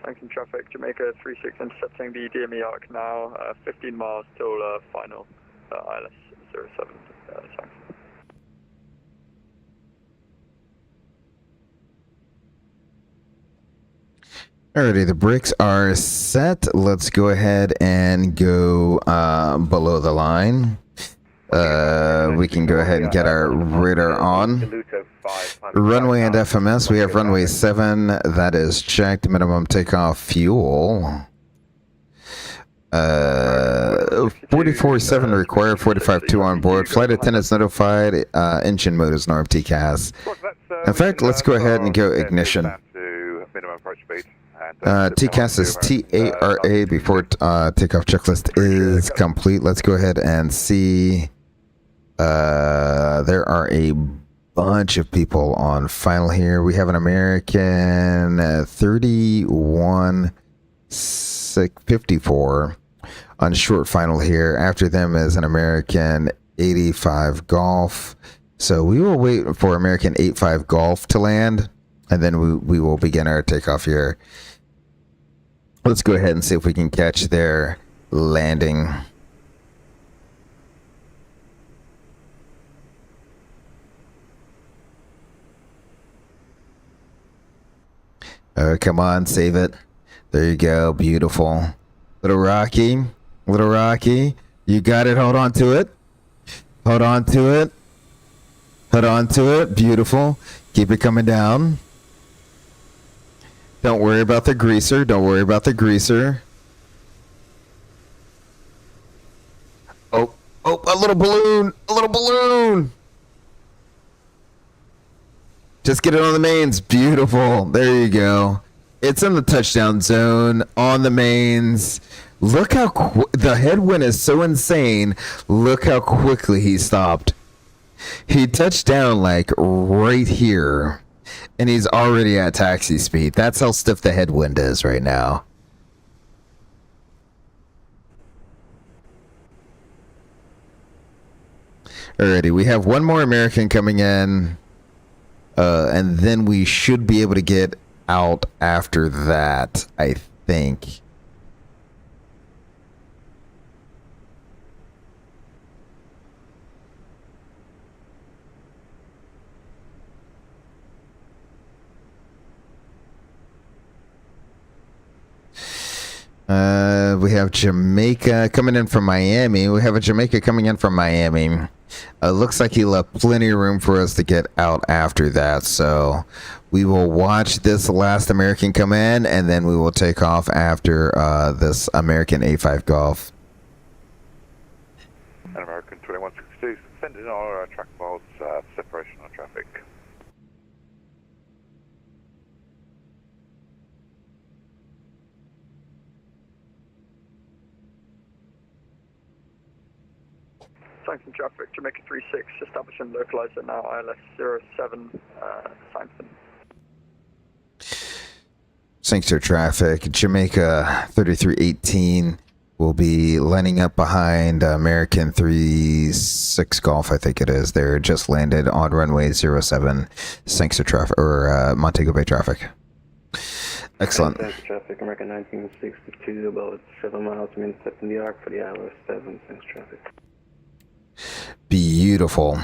Thanks traffic, Jamaica 36 intercepting the DME arc now, 15 miles till final ILS 07. Thanks. Alrighty, the brakes are set. Let's go ahead and go below the line. We can go ahead and get our radar on. Runway and FMS, we have runway 7. That is checked. Minimum takeoff fuel. 44.7 required, 45.2 on board. Flight attendants notified. Engine mode is norm TCAS. In fact, let's go ahead and go ignition. TCAS is TARA before takeoff checklist is complete. Let's go ahead and see. There are a bunch of people on final here. We have an American 31.54 on short final here. After them is an American 85 Golf. So we will wait for American 85 Golf to land, and then we will begin our takeoff here. Let's go ahead and see if we can catch their landing. Oh, come on, save it. There you go. Beautiful. Little Rocky. Little Rocky. You got it. Hold on to it. Hold on to it. Hold on to it. Beautiful. Keep it coming down. Don't worry about the greaser. Don't worry about the greaser. Oh, a little balloon. A little balloon. Just get it on the mains. Beautiful. There you go. It's in the touchdown zone on the mains. Look how the headwind is so insane. Look how quickly he stopped. He touched down like right here, and he's already at taxi speed. That's how stiff the headwind is right now. Alrighty, we have one more American coming in, and then we should be able to get out after that, I think. We have Jamaica coming in from Miami. We have a Jamaica coming in from Miami. Looks like he left plenty of room for us to get out after that. So we will watch this last American come in, and then we will take off after this American A5 Golf. And American 2162, send in all track modes, separation on traffic. Sanctum traffic, Jamaica 36, establishing localizer now, ILS 07, Sanctum. Sanctum traffic, Jamaica 3318 will be lining up behind American 36 Golf, I think it is. They're just landed on runway 07, Sanctum traffic, or Montego Bay traffic. Excellent. Sanctum traffic, American 1962, about 7 miles from intercepting the arc for the ILS 7, Sanctum traffic. Beautiful.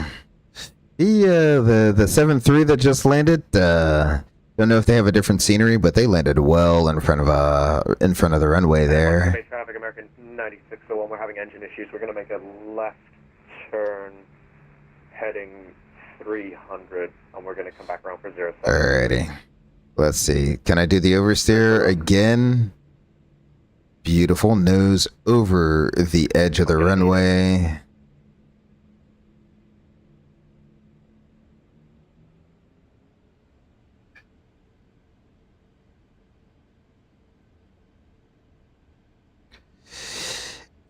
The 7-3 that just landed, don't know if they have a different scenery, but they landed well in front of the runway there. Bay traffic, American 9601, we're having engine issues. We're going to make a left turn heading 300, and we're going to come back around for 07. Alrighty. Let's see. Can I do the oversteer again? Beautiful. Nose over the edge of the runway.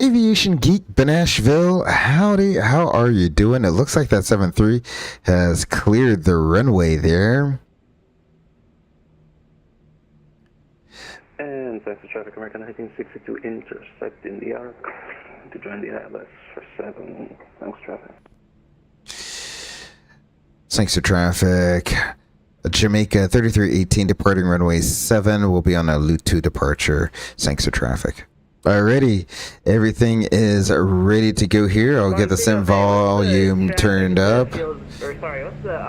Aviation Geek Benashville, howdy, how are you doing? It looks like that 7-3 has cleared the runway there. And Sanctum traffic, American 1962, intercepting the arc to join the ILS for 7, Sanctum traffic. Sanctum traffic, Jamaica 3318 departing runway 7 will be on a Loot 2 departure, Sanctum traffic. Alrighty, everything is ready to go here. I'll get the sim volume turned up. Sorry, what's the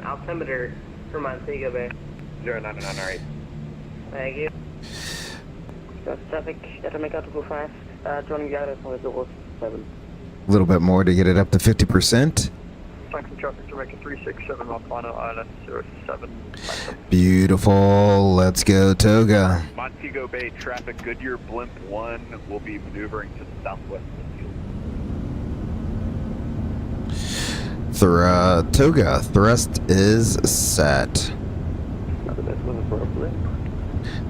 altimeter for Montego Bay? 0998. Thank you. Traffic, Jamaica to go fast. Joining the ILS on 07. A little bit more to get it up to 50%. Sanctum traffic, Jamaica 367, on final ILS 07, Sanctum. Beautiful. Let's go, Toga. Montego Bay traffic, Goodyear Blimp 1 will be maneuvering to the southwest of the field. Toga, thrust is set. Not the best weather for a blip.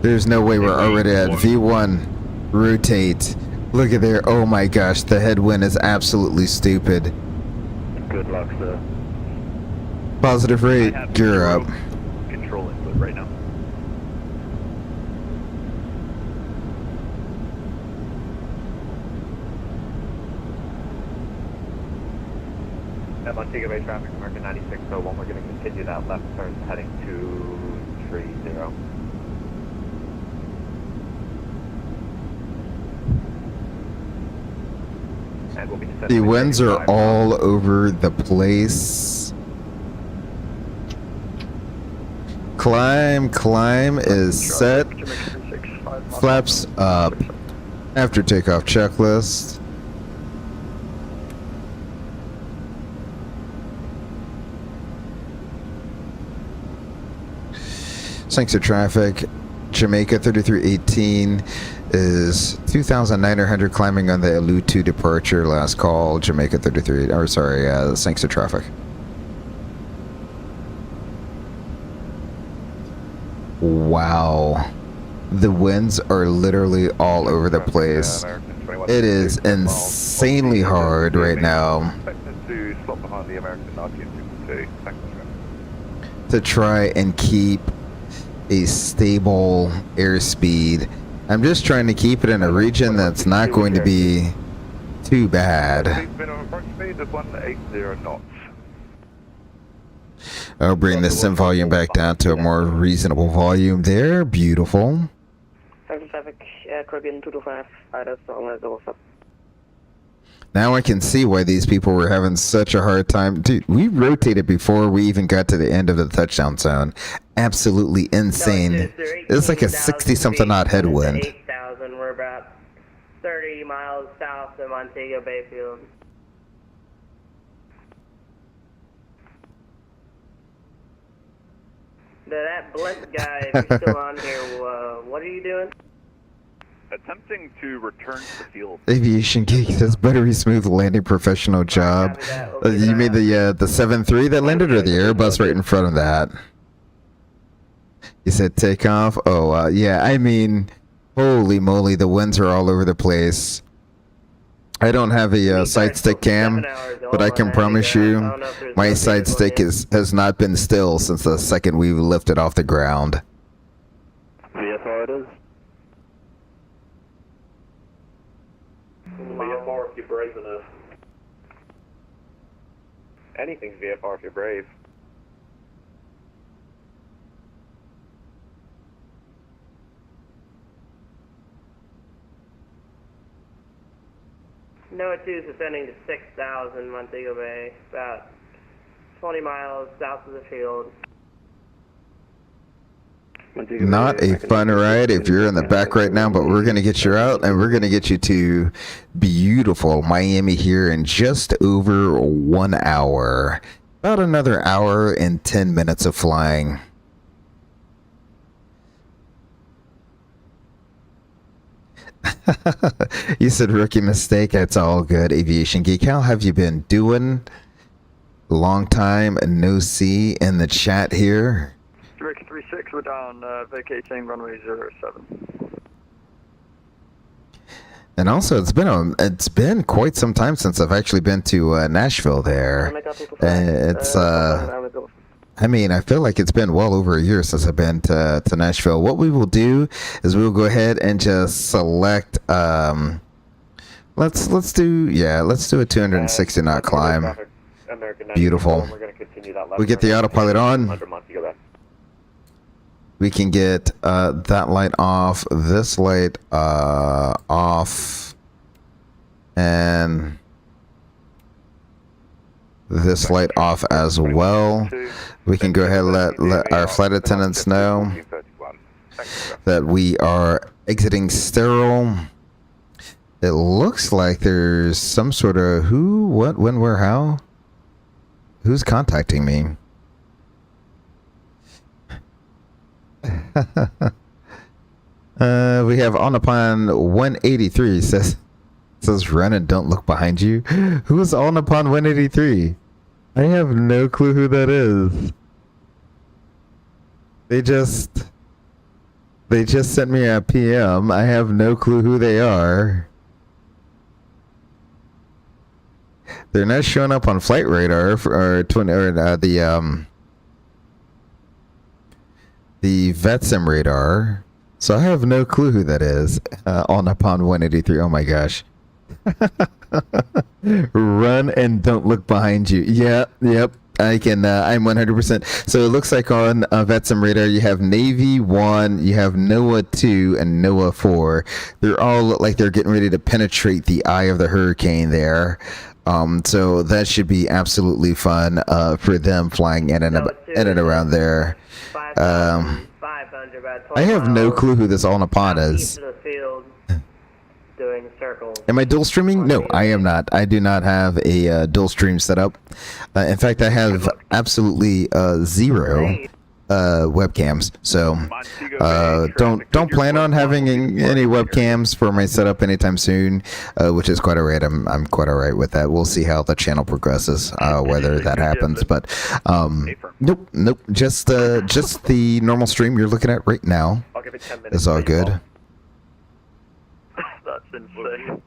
There's no way we're already at V1. Rotate. Look at there. Oh my gosh, the headwind is absolutely stupid. Good luck, sir. Positive rate, gear up. Control input right now. At Montego Bay traffic, American 9601, we're going to continue that left turn heading to 30. And we'll be The winds are all over the place. Climb is set. Flaps up. After takeoff checklist. Thanks to traffic. Jamaica 3318 is 2,900 climbing on the Allu 2 departure. Last call. Jamaica 33. Or sorry, thanks to traffic. Wow. The winds are literally all over the place. It is insanely hard right now to try and keep a stable airspeed. I'm just trying to keep it in a region that's not going to be too bad. I'll bring the sim volume back down to a more reasonable volume there. Beautiful. Traffic, Caribbean 225, Iris, now I can see why these people were having such a hard time. Dude, we rotated before we even got to the end of the touchdown zone. Absolutely insane. It's like a 60-something knot headwind. 8,000, we're about 30 miles south of Montego Bayfield. That blimp guy, if you're still on here, what are you doing? Attempting to return to the field. Aviation Geek says buttery smooth landing, professional job. You made the 7-3 that landed, or the Airbus right in front of that? You said takeoff? Oh, yeah, I mean, holy moly, the winds are all over the place. I don't have a side stick cam, but I can promise you my side stick has not been still since the second we lifted off the ground. VFR it is. VFR if you're brave enough. Anything's VFR if you're brave. NOAA 2 is ascending to 6,000 Montego Bay, about 20 miles south of the field. Not a fun ride if you're in the back right now, but we're going to get you out, and we're going to get you to beautiful Miami here in just over 1 hour. About another hour and 10 minutes of flying. You said rookie mistake. That's all good. Aviation Geek, how have you been doing? Long time no see in the chat here. Jamaica 36, we're down, vacating runway 07. And also, it's been quite some time since I've actually been to Nashville there. I mean, I feel like it's been well over a year since I've been to Nashville. What we will do is we will go ahead and just select. Let's do a 260 knot climb. Beautiful. We get the autopilot on. We can get that light off, this light off, and this light off as well. We can go ahead and let our flight attendants know that we are exiting sterile. It looks like there's some sort of who, what, when, where, how? Who's contacting me? We have on upon 183 says run and don't look behind you. Who is on upon 183? I have no clue who that is. They just sent me a PM. I have no clue who they are. They're not showing up on flight radar the VetSim radar. So I have no clue who that is. On upon 183. Oh my gosh. Run and don't look behind you. Yep. I can. I'm 100%. So it looks like on VetSim radar you have Navy 1, you have NOAA 2, and NOAA 4. They're all look like they're getting ready to penetrate the eye of the hurricane there. So that should be absolutely fun for them flying in and around there. 5,500 about 20 I have no miles clue who this on upon east is. of the field, doing circles. Am I dual streaming? No, I am not. I do not have a dual stream set up. In fact, I have absolutely zero webcams. So don't plan on having any webcams for my setup anytime soon, which is quite alright. I'm quite alright with that. We'll see how the channel progresses, whether that happens. But nope. Just the normal stream you're looking at right now I'll give it 10 minutes. is all good. That's insane.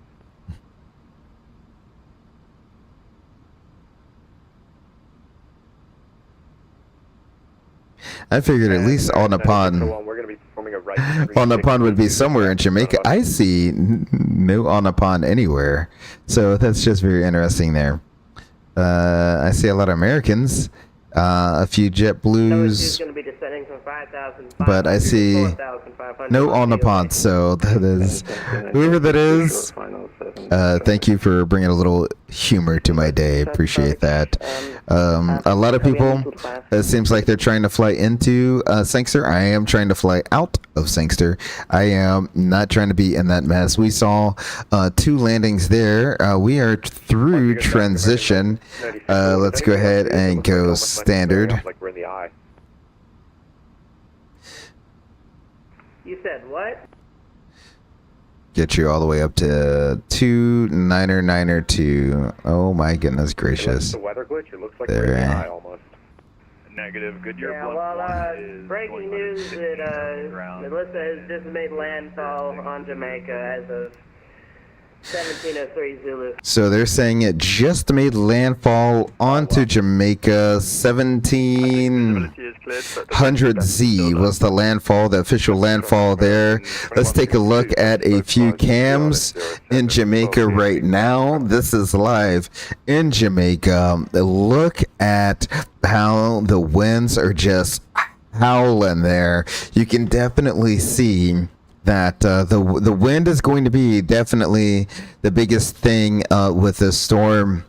I figured at least on upon We're going to be performing a right. on upon would be somewhere in Jamaica. I see no on upon anywhere, so that's just very interesting there. I see a lot of Americans, a few JetBlues, Going to be descending from 5,500 but I see 4,500 no on upon. So that is whoever that is. Thank you for bringing a little humor to my day. Appreciate that. A lot of people, it seems like they're trying to fly into Sangster. I am trying to fly out of Sangster. I am not trying to be in that mess. We saw 2 landings there. We are through transition. Let's go ahead and go standard. Like we're in the eye. You said what? Get you all the way up to 2992. Oh my goodness gracious. The weather glitch, it looks like we're in the eye almost. Negative. Goodyear Yeah, blimp well, 1 is breaking news that Melissa has just made landfall on Jamaica as of 1703 Zulu. So they're saying it just made landfall onto Jamaica. 1700Z was the landfall, the official landfall there. Let's take a look at a few cams in Jamaica right now. This is live in Jamaica. Look at how the winds are just howling there. You can definitely see that the wind is going to be definitely the biggest thing with this storm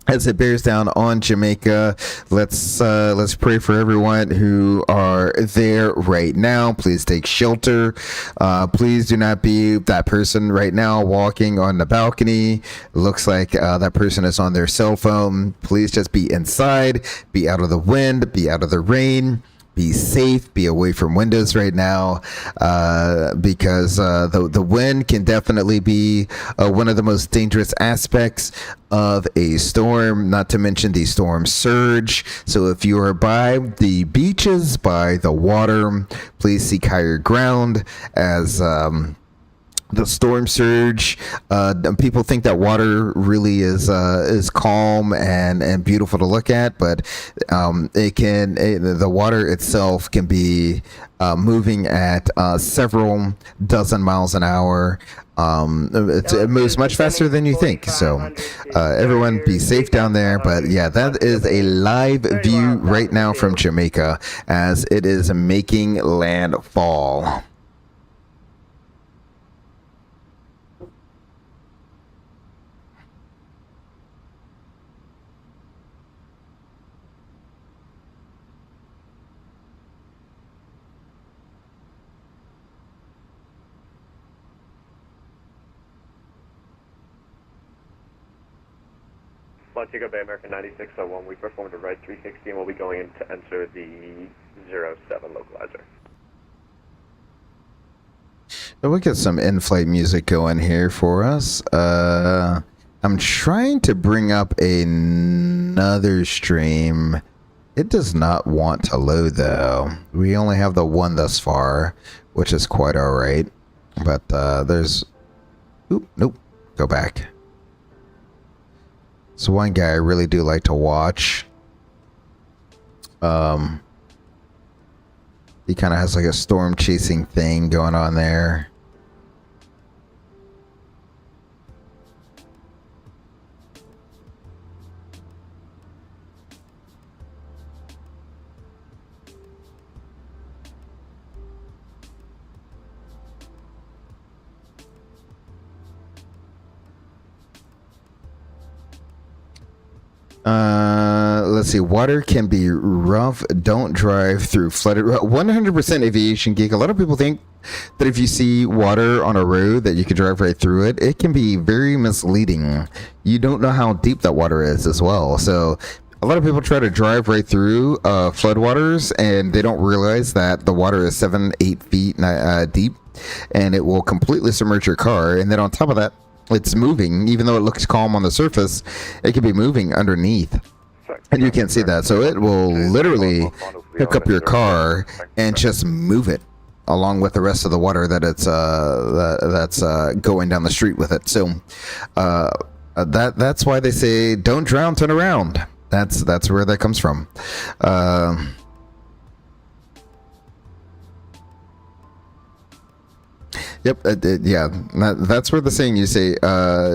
as it bears down on Jamaica. Let's pray for everyone who are there right now. Please take shelter. Please do not be that person right now walking on the balcony. Looks like that person is on their cell phone. Please just be inside, be out of the wind, be out of the rain. Be safe, be away from windows right now, because the wind can definitely be one of the most dangerous aspects of a storm, not to mention the storm surge. So if you are by the beaches, by the water, please seek higher ground as the storm surge. People think that water really is calm and beautiful to look at, but the water itself can be moving at several dozen miles an hour. It moves much faster than you think. So everyone be safe down there. But yeah, that is a live view right now from Jamaica as it is making landfall. Montego Bay, American 9601. We performed a right 360 and we'll be going in to enter the 07 localizer. We'll get some in-flight music going here for us. I'm trying to bring up another stream. It does not want to load though. We only have the one thus far, which is quite alright. But there's... Oop, nope. Go back. So one guy I really do like to watch. He kind of has like a storm chasing thing going on there. Let's see. Water can be rough. Don't drive through flooded road. 100% aviation geek. A lot of people think that if you see water on a road that you can drive right through it. It can be very misleading. You don't know how deep that water is as well. So a lot of people try to drive right through floodwaters, and they don't realize that the water is 7-8 feet deep, and it will completely submerge your car. And then on top of that, it's moving. Even though it looks calm on the surface, it can be moving underneath, and you can't see that. So it will literally pick up your car and just move it along with the rest of the water that it's that's going down the street with it. So that's why they say don't drown, turn around. That's where that comes from. Yep, yeah, that's where the saying you say,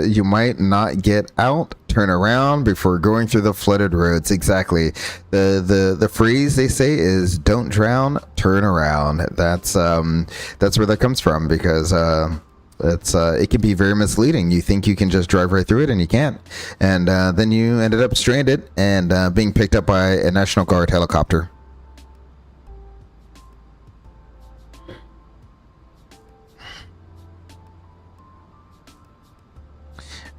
you might not get out, turn around before going through the flooded roads. Exactly. The phrase they say is don't drown, turn around. That's where that comes from, because it can be very misleading. You think you can just drive right through it, and you can't. And then you ended up stranded and being picked up by a National Guard helicopter.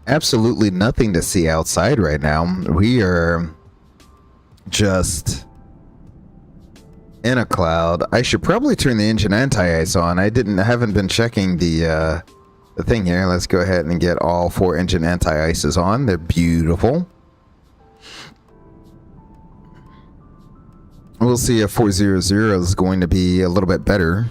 Absolutely nothing to see outside right now. We are just in a cloud. I should probably turn the engine anti-ice on. I haven't been checking the thing here. Let's go ahead and get all 4 engine anti-ices on. They're beautiful. We'll see if 400 is going to be a little bit better.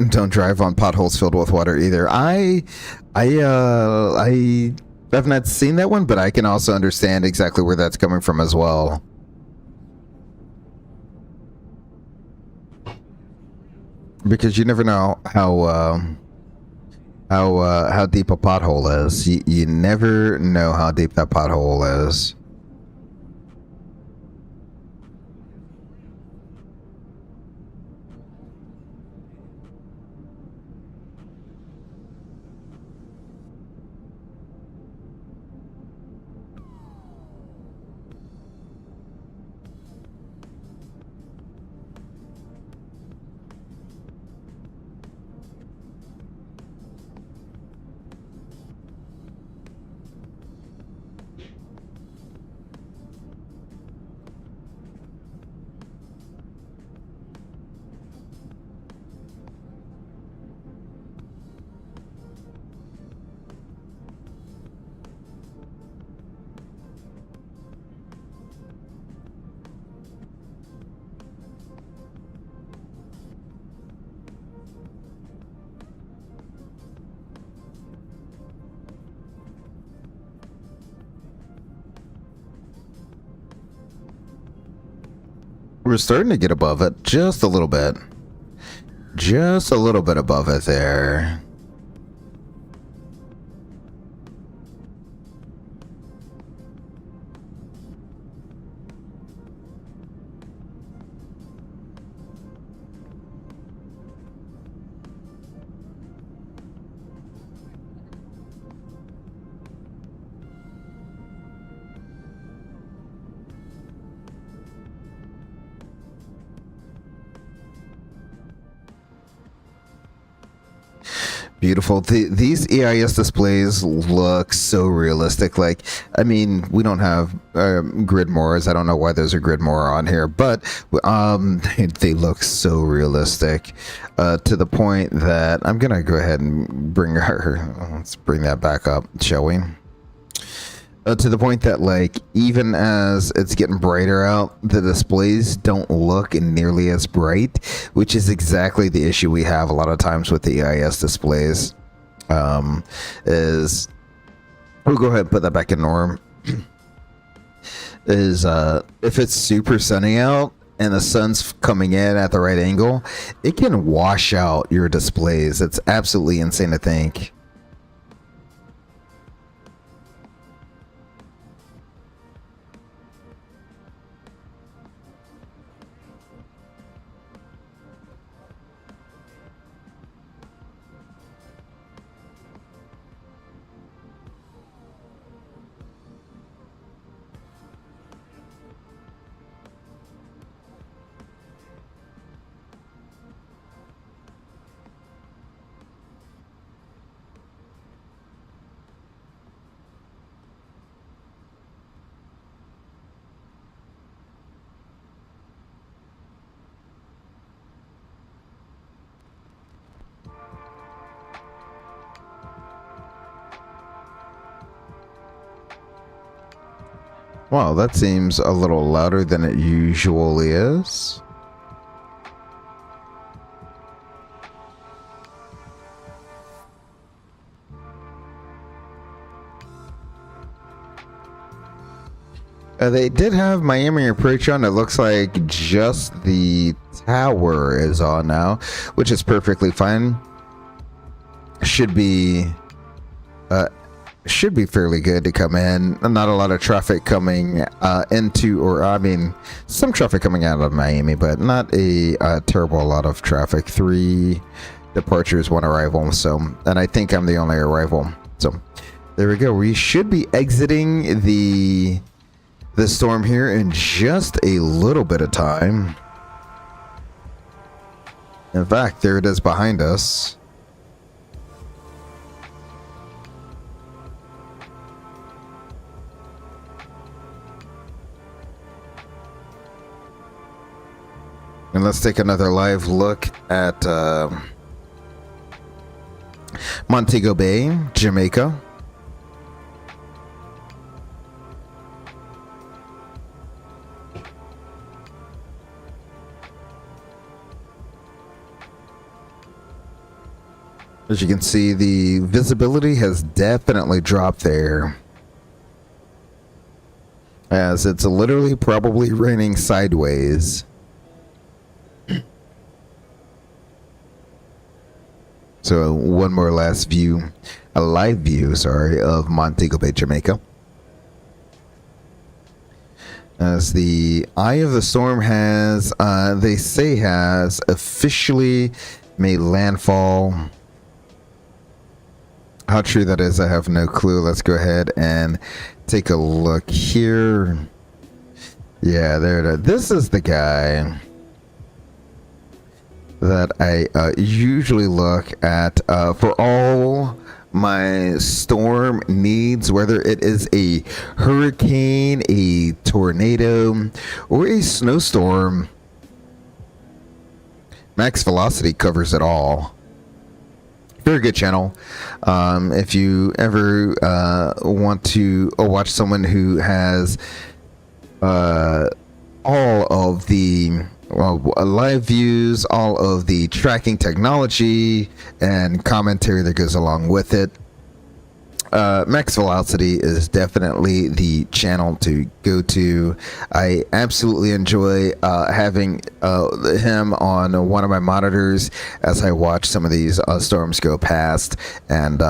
Don't drive on potholes filled with water either. I have not seen that one, but I can also understand exactly where that's coming from as well. Because you never know how deep a pothole is. You never know how deep that pothole is. We're starting to get above it just a little bit. Just a little bit above it there. Beautiful. These EIS displays look so realistic. Like, I mean, we don't have grid moors. I don't know why there's a grid moor on here, but they look so realistic to the point that I'm gonna go ahead and bring her. Let's bring that back up, shall we? To the point that, like, even as it's getting brighter out, the displays don't look nearly as bright, which is exactly the issue we have a lot of times with the EIS displays. Is we'll go ahead and put that back in norm. Is if it's super sunny out and the sun's coming in at the right angle, it can wash out your displays. It's absolutely insane to think. Wow, that seems a little louder than it usually is. They did have Miami approach on. It looks like just the tower is on now, which is perfectly fine. Should be fairly good to come in. Not a lot of traffic coming into, or I mean, some traffic coming out of Miami, but not a terrible lot of traffic. 3 departures, 1 arrival. So, and I think I'm the only arrival. So, there we go. We should be exiting the storm here in just a little bit of time. In fact, there it is behind us. And let's take another live look at Montego Bay, Jamaica. As you can see, the visibility has definitely dropped there, as it's literally probably raining sideways. So one more last view, a live view, sorry, of Montego Bay, Jamaica. As the eye of the storm has, they say has officially made landfall. How true that is, I have no clue. Let's go ahead and take a look here. Yeah, there it is. This is the guy that I usually look at for all my storm needs, whether it is a hurricane, a tornado, or a snowstorm. Max Velocity covers it all. Very good channel. If you ever want to watch someone who has all of the live views, all of the tracking technology and commentary that goes along with it, Max Velocity is definitely the channel to go to. I absolutely enjoy having him on one of my monitors as I watch some of these storms go past, and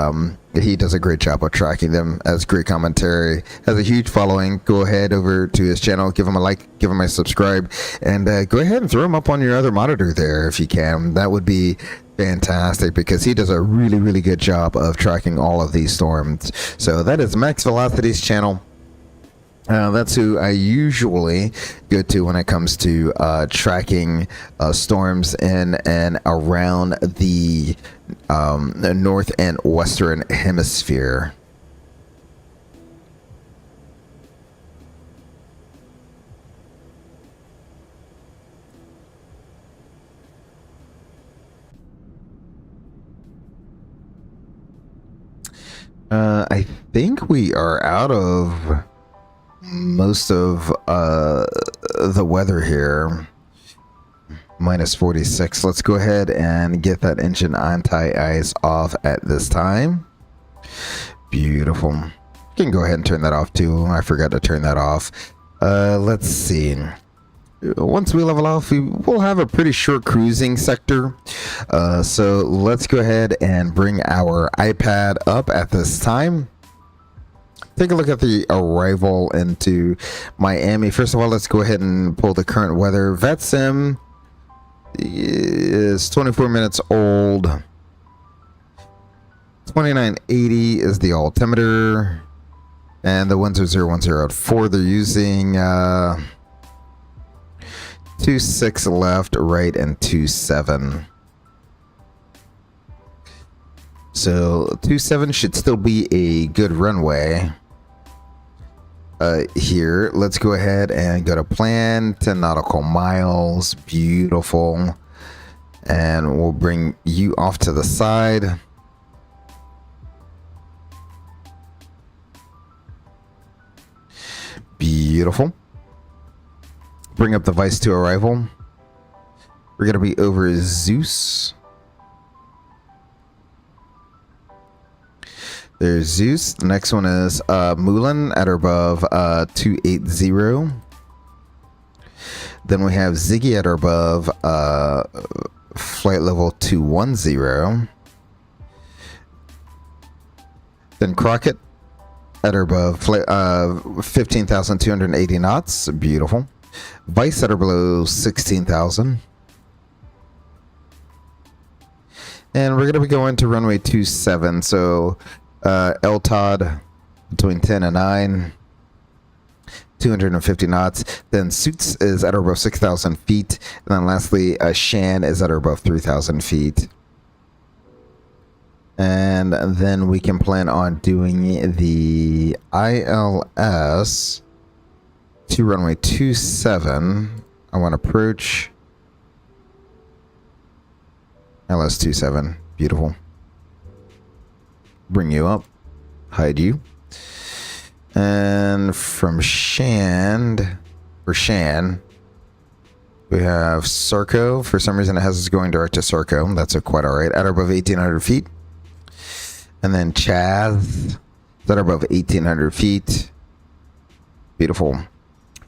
he does a great job of tracking them. Has great commentary, has a huge following. Go ahead over to his channel, give him a like, give him a subscribe, and go ahead and throw him up on your other monitor there if you can. That would be fantastic, because he does a really good job of tracking all of these storms. So that is Max Velocity's channel. That's who I usually go to when it comes to tracking storms in and around the north and western hemisphere. I think we are out of most of the weather here. Minus 46. Let's go ahead and get that engine anti-ice off at this time. Beautiful. You can go ahead and turn that off too. I forgot to turn that off. Let's see. Once we level off, we will have a pretty short cruising sector. So let's go ahead and bring our iPad up at this time. Take a look at the arrival into Miami. First of all, let's go ahead and pull the current weather. VetSim is 24 minutes old. 2980 is the altimeter. And the winds are 010 at 4. They're using 26 left, right, and 27. So 27 should still be a good runway. Here, let's go ahead and go to plan 10 nautical miles. Beautiful. And we'll bring you off to the side. Beautiful. Bring up the Vice to arrival. We're going to be over Zeus. There's Zeus. The next one is Mulan at or above 280. Then we have Ziggy at or above flight level 210. Then Crockett at or above 15,280 knots. Beautiful. Vice at or below 16,000. And we're going to be going to runway 27. So LTOD between 10 and 9, 250 knots. Then Suits is at or above 6,000 feet. And then lastly, Shan is at or above 3,000 feet. And then we can plan on doing the ILS to runway 27. I want to approach ILS 27. Beautiful. Bring you up, hide you, and from Shan, we have Sarko. For some reason, it has us going direct to Sarko. That's quite all right. At or above 1,800 feet, and then Chaz, that are above 1,800 feet. Beautiful.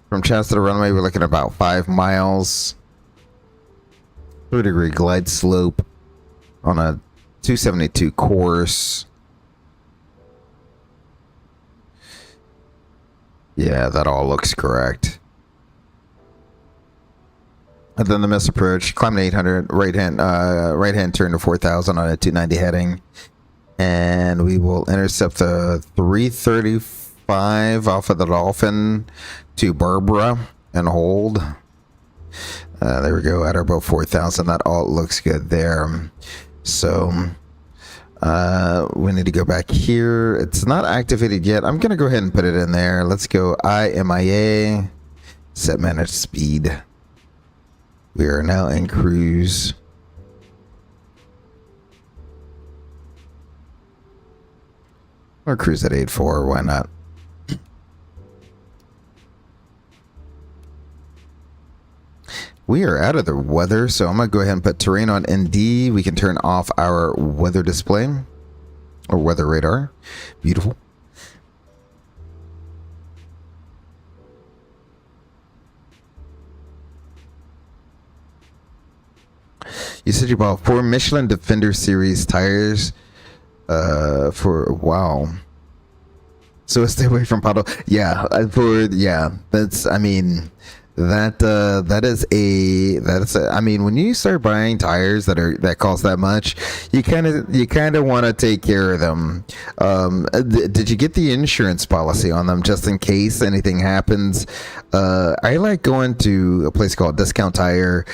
From Chaz to the runway, we're looking at about 5 miles. 3-degree glide slope on a 272 course. Yeah, that all looks correct. And then the miss approach, climb to 800, right hand turn to 4,000 on a 290 heading. And we will intercept the 335 off of the Dolphin to Barbara and hold. There we go, at or above 4,000. That all looks good there. So we need to go back here. It's not activated yet. I'm going to go ahead and put it in there. Let's go IMIA, set manage speed. We are now in cruise. Or cruise at 8.4, why not? We are out of the weather, so I'm going to go ahead and put terrain on ND. We can turn off our weather display or weather radar. Beautiful. You said you bought 4 Michelin Defender Series tires wow. So stay away from puddle. Yeah, that's, I mean, I mean, when you start buying tires that cost that much, you kind of want to take care of them. Did you get the insurance policy on them just in case anything happens? I like going to a place called Discount Tire.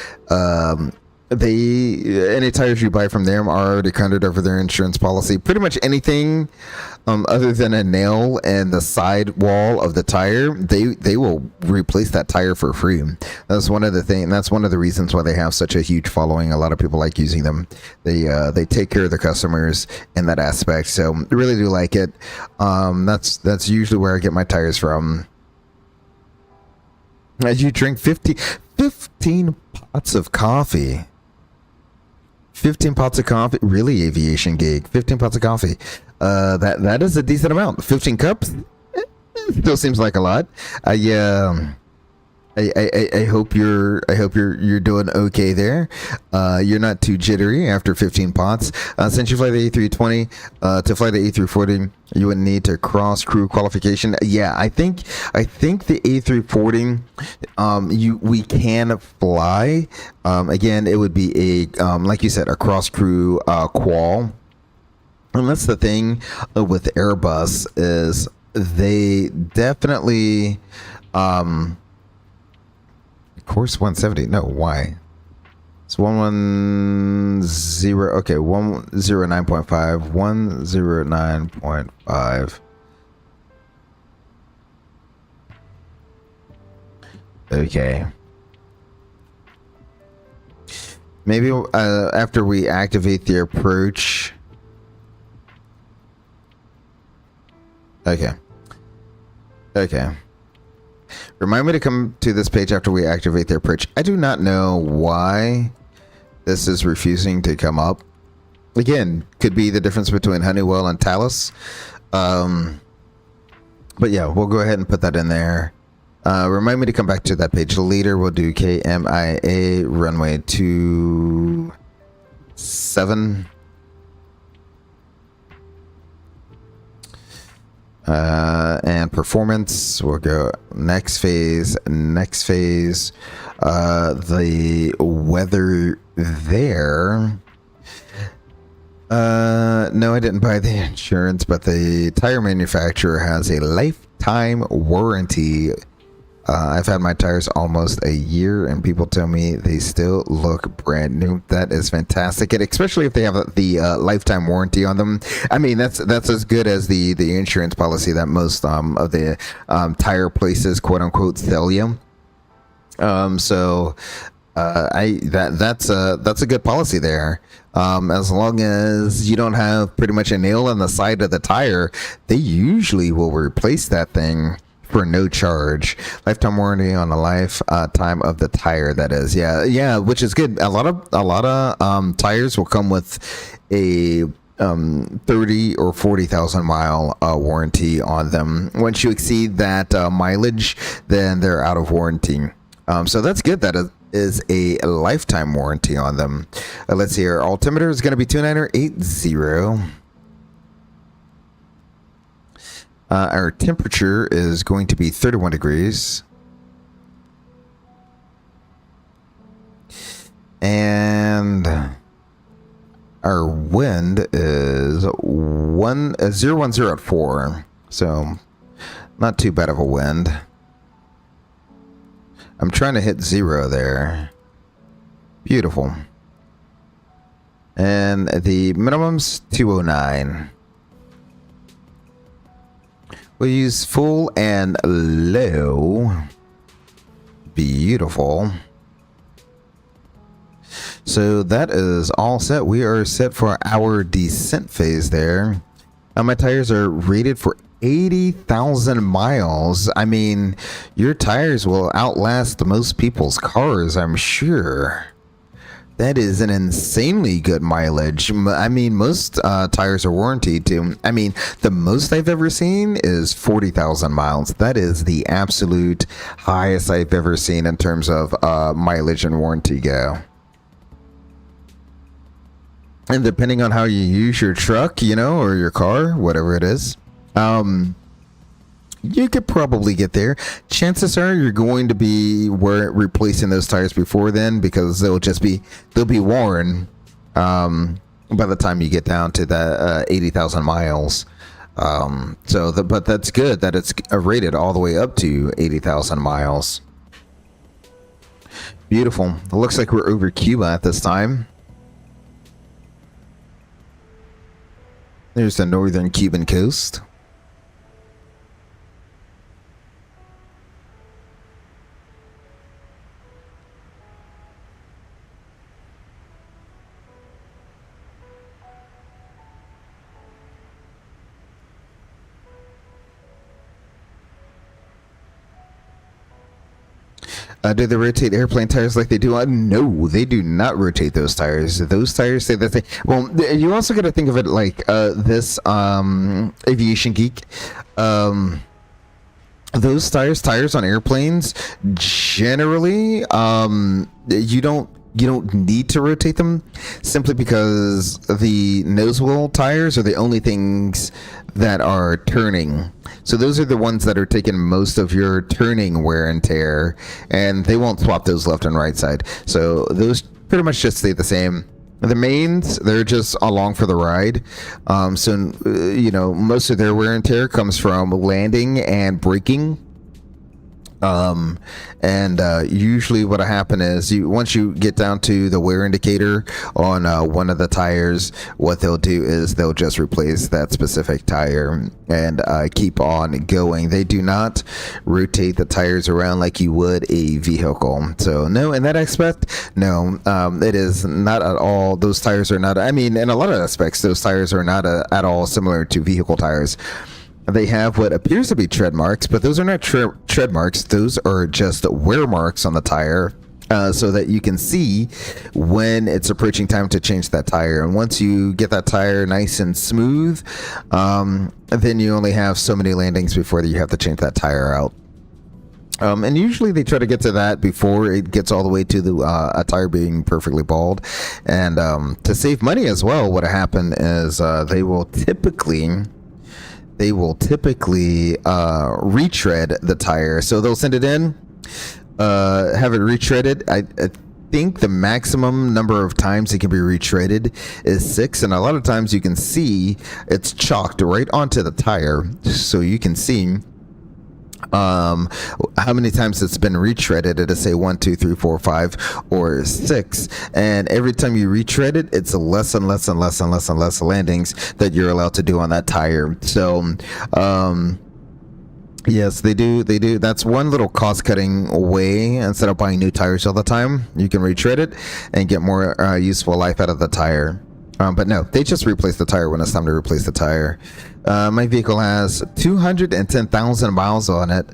Any tires you buy from them are already covered over their insurance policy. Pretty much anything other than a nail in the side wall of the tire, they will replace that tire for free. That's one of the reasons why they have such a huge following. A lot of people like using them. They take care of their customers in that aspect. So I really do like it. That's usually where I get my tires from. As you drink 15 pots of coffee. 15 pots of coffee, really aviation gig. 15 pots of coffee. That is a decent amount. 15 cups still seems like a lot. I hope you're doing okay there. You're not too jittery after 15 pots. Since you fly the A320, to fly the A340, you would need to cross crew qualification. Yeah, I think the A340, we can fly. Again, it would be a like you said, a cross crew qual. And that's the thing with Airbus is they definitely course 170. No, why? It's 110. Okay, 109.5. 109.5. Okay. Maybe after we activate the approach. Okay. Remind me to come to this page after we activate the approach. I do not know why this is refusing to come up. Again, could be the difference between Honeywell and Thales. But yeah, we'll go ahead and put that in there. Remind me to come back to that page later. We'll do KMIA runway 27. And performance, we'll go next phase. The weather there. No, I didn't buy the insurance, but the tire manufacturer has a lifetime warranty. I've had my tires almost a year, and people tell me they still look brand new. That is fantastic, and especially if they have the lifetime warranty on them. I mean, that's as good as the insurance policy that most of the tire places, quote unquote, sell you. That's a good policy there. As long as you don't have pretty much a nail in the side of the tire, they usually will replace that thing for no charge. Lifetime warranty on the lifetime of the tire, that is. Yeah, which is good. A lot of tires will come with a 30 or 40,000 mile warranty on them. Once you exceed that mileage, then they're out of warranty. So that's good that it is a lifetime warranty on them. Let's see, our altimeter is going to be 2980. Our temperature is going to be 31 degrees. And our wind is 010 at 4. So not too bad of a wind. I'm trying to hit 0 there. Beautiful. And the minimum's 209. We'll use full and low. Beautiful. So that is all set. We are set for our descent phase there. Now my tires are rated for 80,000 miles. I mean, your tires will outlast most people's cars, I'm sure. That is an insanely good mileage. I mean, most tires are warranted to. I mean, the most I've ever seen is 40,000 miles. That is the absolute highest I've ever seen in terms of mileage and warranty go. And depending on how you use your truck, you know, or your car, whatever it is, you could probably get there. Chances are you're going to be replacing those tires before then, because they'll be worn by the time you get down to the 80,000 miles. But that's good that it's rated all the way up to 80,000 miles. Beautiful. It looks like we're over Cuba at this time. There's the northern Cuban coast. Do they rotate airplane tires like they do? No, they do not rotate those tires. Those tires say that they... Well, you also got to think of it like this Aviation Geek. Those tires on airplanes, generally, you don't need to rotate them, simply because the nose wheel tires are the only things that are turning. So those are the ones that are taking most of your turning wear and tear, and they won't swap those left and right side. So those pretty much just stay the same. The mains, they're just along for the ride. Most of their wear and tear comes from landing and braking. Usually what'll happen is once you get down to the wear indicator on one of the tires, what they'll do is they'll just replace that specific tire and keep on going. They do not rotate the tires around like you would a vehicle. So no, in that aspect, no, it is not at all. Those tires are not, in a lot of aspects, those tires are not at all similar to vehicle tires. They have what appears to be tread marks, but those are not tread marks. Those are just wear marks on the tire, so that you can see when it's approaching time to change that tire. And once you get that tire nice and smooth, then you only have so many landings before you have to change that tire out. And usually they try to get to that before it gets all the way to a tire being perfectly bald. And to save money as well, what happened is they will typically retread the tire. So they'll send it in, have it retreaded. I think the maximum number of times it can be retreaded is 6, and a lot of times you can see it's chalked right onto the tire, so you can see how many times it's been retreaded. It'll say 1, 2, 3, 4, 5, or 6, and every time you retread it, it's less and less and less and less and less landings that you're allowed to do on that tire. So yes, they do. That's one little cost-cutting way. Instead of buying new tires all the time, you can retread it and get more useful life out of the tire. But no, they just replace the tire when it's time to replace the tire. My vehicle has 210,000 miles on it.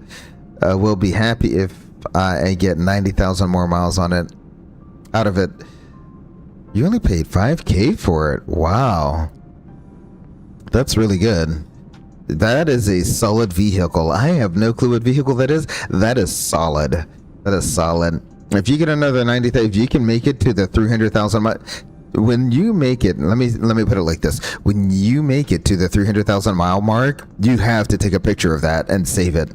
We'll be happy if I get 90,000 more miles on it. Out of it, you only paid $5,000 for it. Wow, that's really good. That is a solid vehicle. I have no clue what vehicle that is. That is solid. That is solid. If you get another 90,000, if you can make it to the 300,000 miles. When you make it, let me put it like this. When you make it to the 300,000 mile mark, you have to take a picture of that and save it.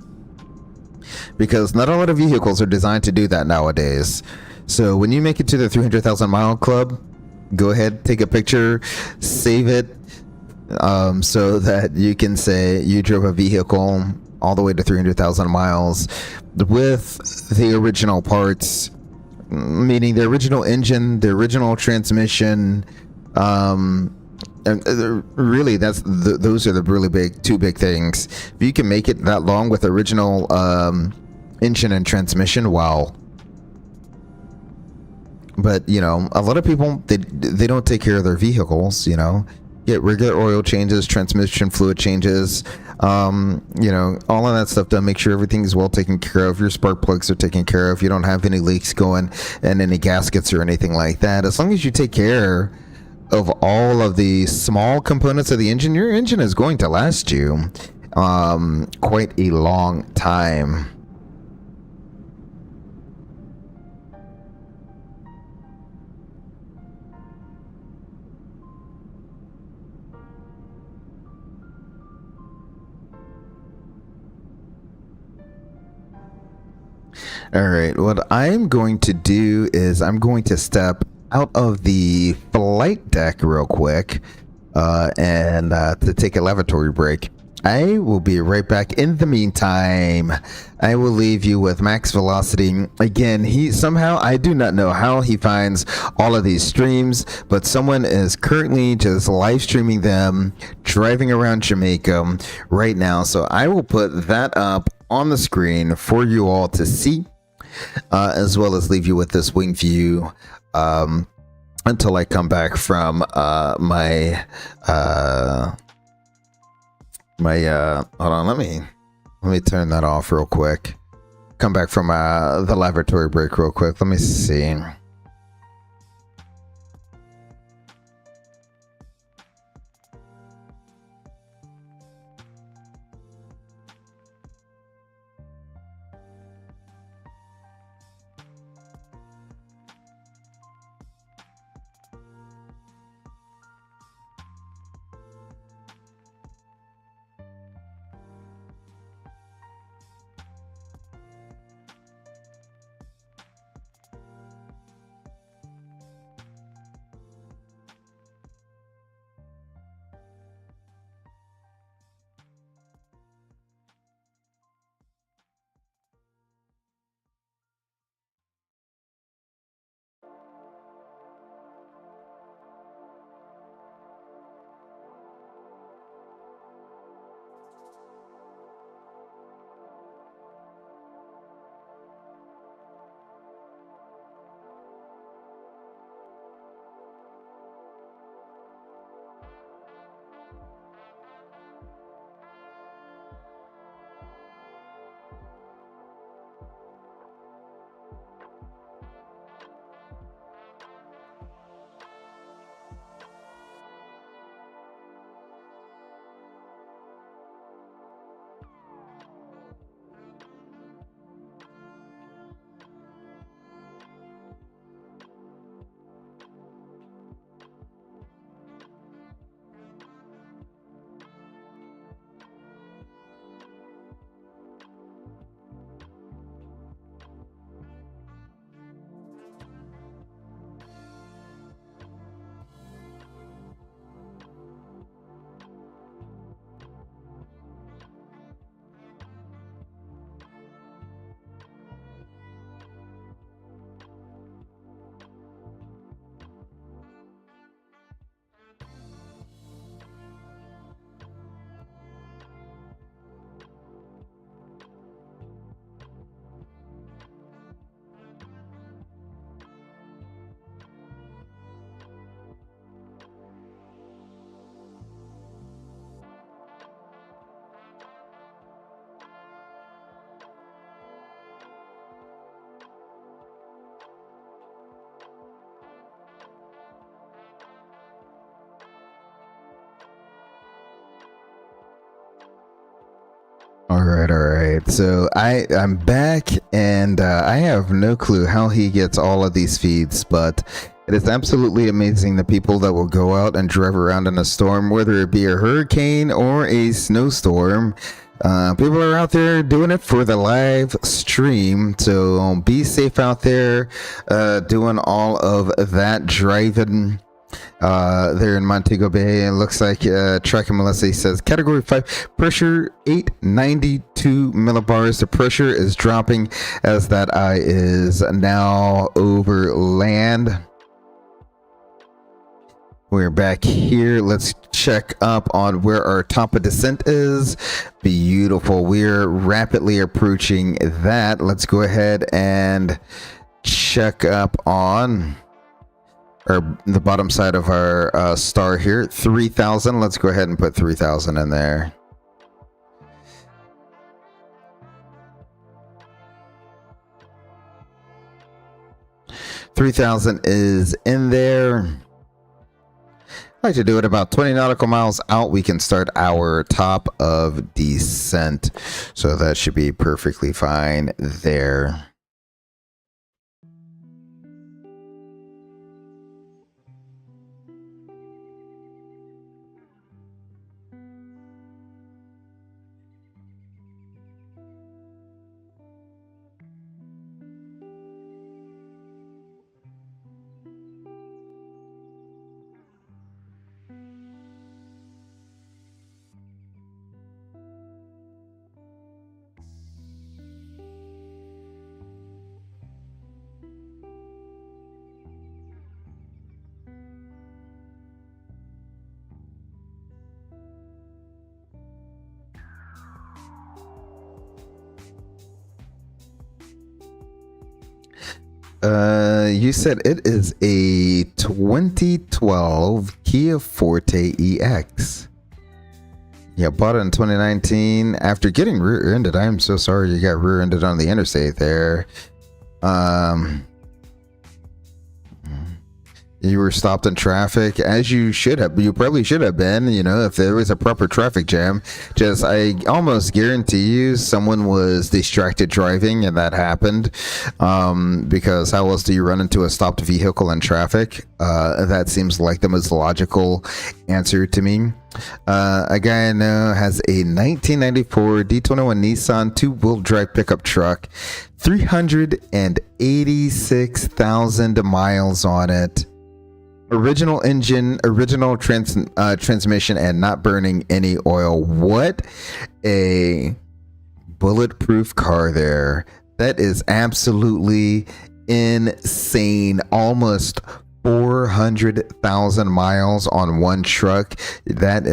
Because not a lot of vehicles are designed to do that nowadays. So when you make it to the 300,000 mile club, go ahead, take a picture, save it, so that you can say you drove a vehicle all the way to 300,000 miles with the original parts, meaning the original engine, the original transmission, and really those are the really two big things. If you can make it that long with original engine and transmission, wow. But a lot of people, they don't take care of their vehicles. Get regular oil changes, transmission fluid changes, all of that stuff done. Make sure everything is well taken care of. Your spark plugs are taken care of. You don't have any leaks going and any gaskets or anything like that. As long as you take care of all of the small components of the engine, your engine is going to last you quite a long time. All right, what I'm going to do is I'm going to step out of the flight deck real quick and to take a lavatory break. I will be right back. In the meantime, I will leave you with max velocity. Again, he somehow, I do not know how he finds all of these streams, but someone is currently just live streaming them driving around Jamaica right now. So I will put that up on the screen for you all to see, as well as leave you with this wing view until I come back from my hold on, let me turn that off real quick. Come back from the lavatory break real quick. Let me see. All right. So I'm back, and I have no clue how he gets all of these feeds, but it is absolutely amazing the people that will go out and drive around in a storm, whether it be a hurricane or a snowstorm. People are out there doing it for the live stream, so be safe out there doing all of that driving there in Montego Bay. It looks like Tracking Melissa says category 5 pressure 892 millibars. The pressure is dropping as that eye is now over land. We're back here. Let's check up on where our top of descent is. Beautiful. We're rapidly approaching that. Let's go ahead and check up on the bottom side of our star here. 3,000. Let's go ahead and put 3,000 in there. $3,000 is in there. I like to do it about 20 nautical miles out. We can start our top of descent. So that should be perfectly fine there. You said it is a 2012 Kia Forte EX. Yeah, bought it in 2019 after getting rear-ended. I am so sorry you got rear-ended on the interstate there. You were stopped in traffic, as you should have. You probably should have been, you know, if there was a proper traffic jam. Just, I almost guarantee you someone was distracted driving and that happened. Because how else do you run into a stopped vehicle in traffic? That seems like the most logical answer to me. A guy I know has a 1994 D21 Nissan two-wheel drive pickup truck, 386,000 miles on it. Original engine, original transmission, and not burning any oil. What a bulletproof car there. That is absolutely insane. Almost 400,000 miles on one truck. That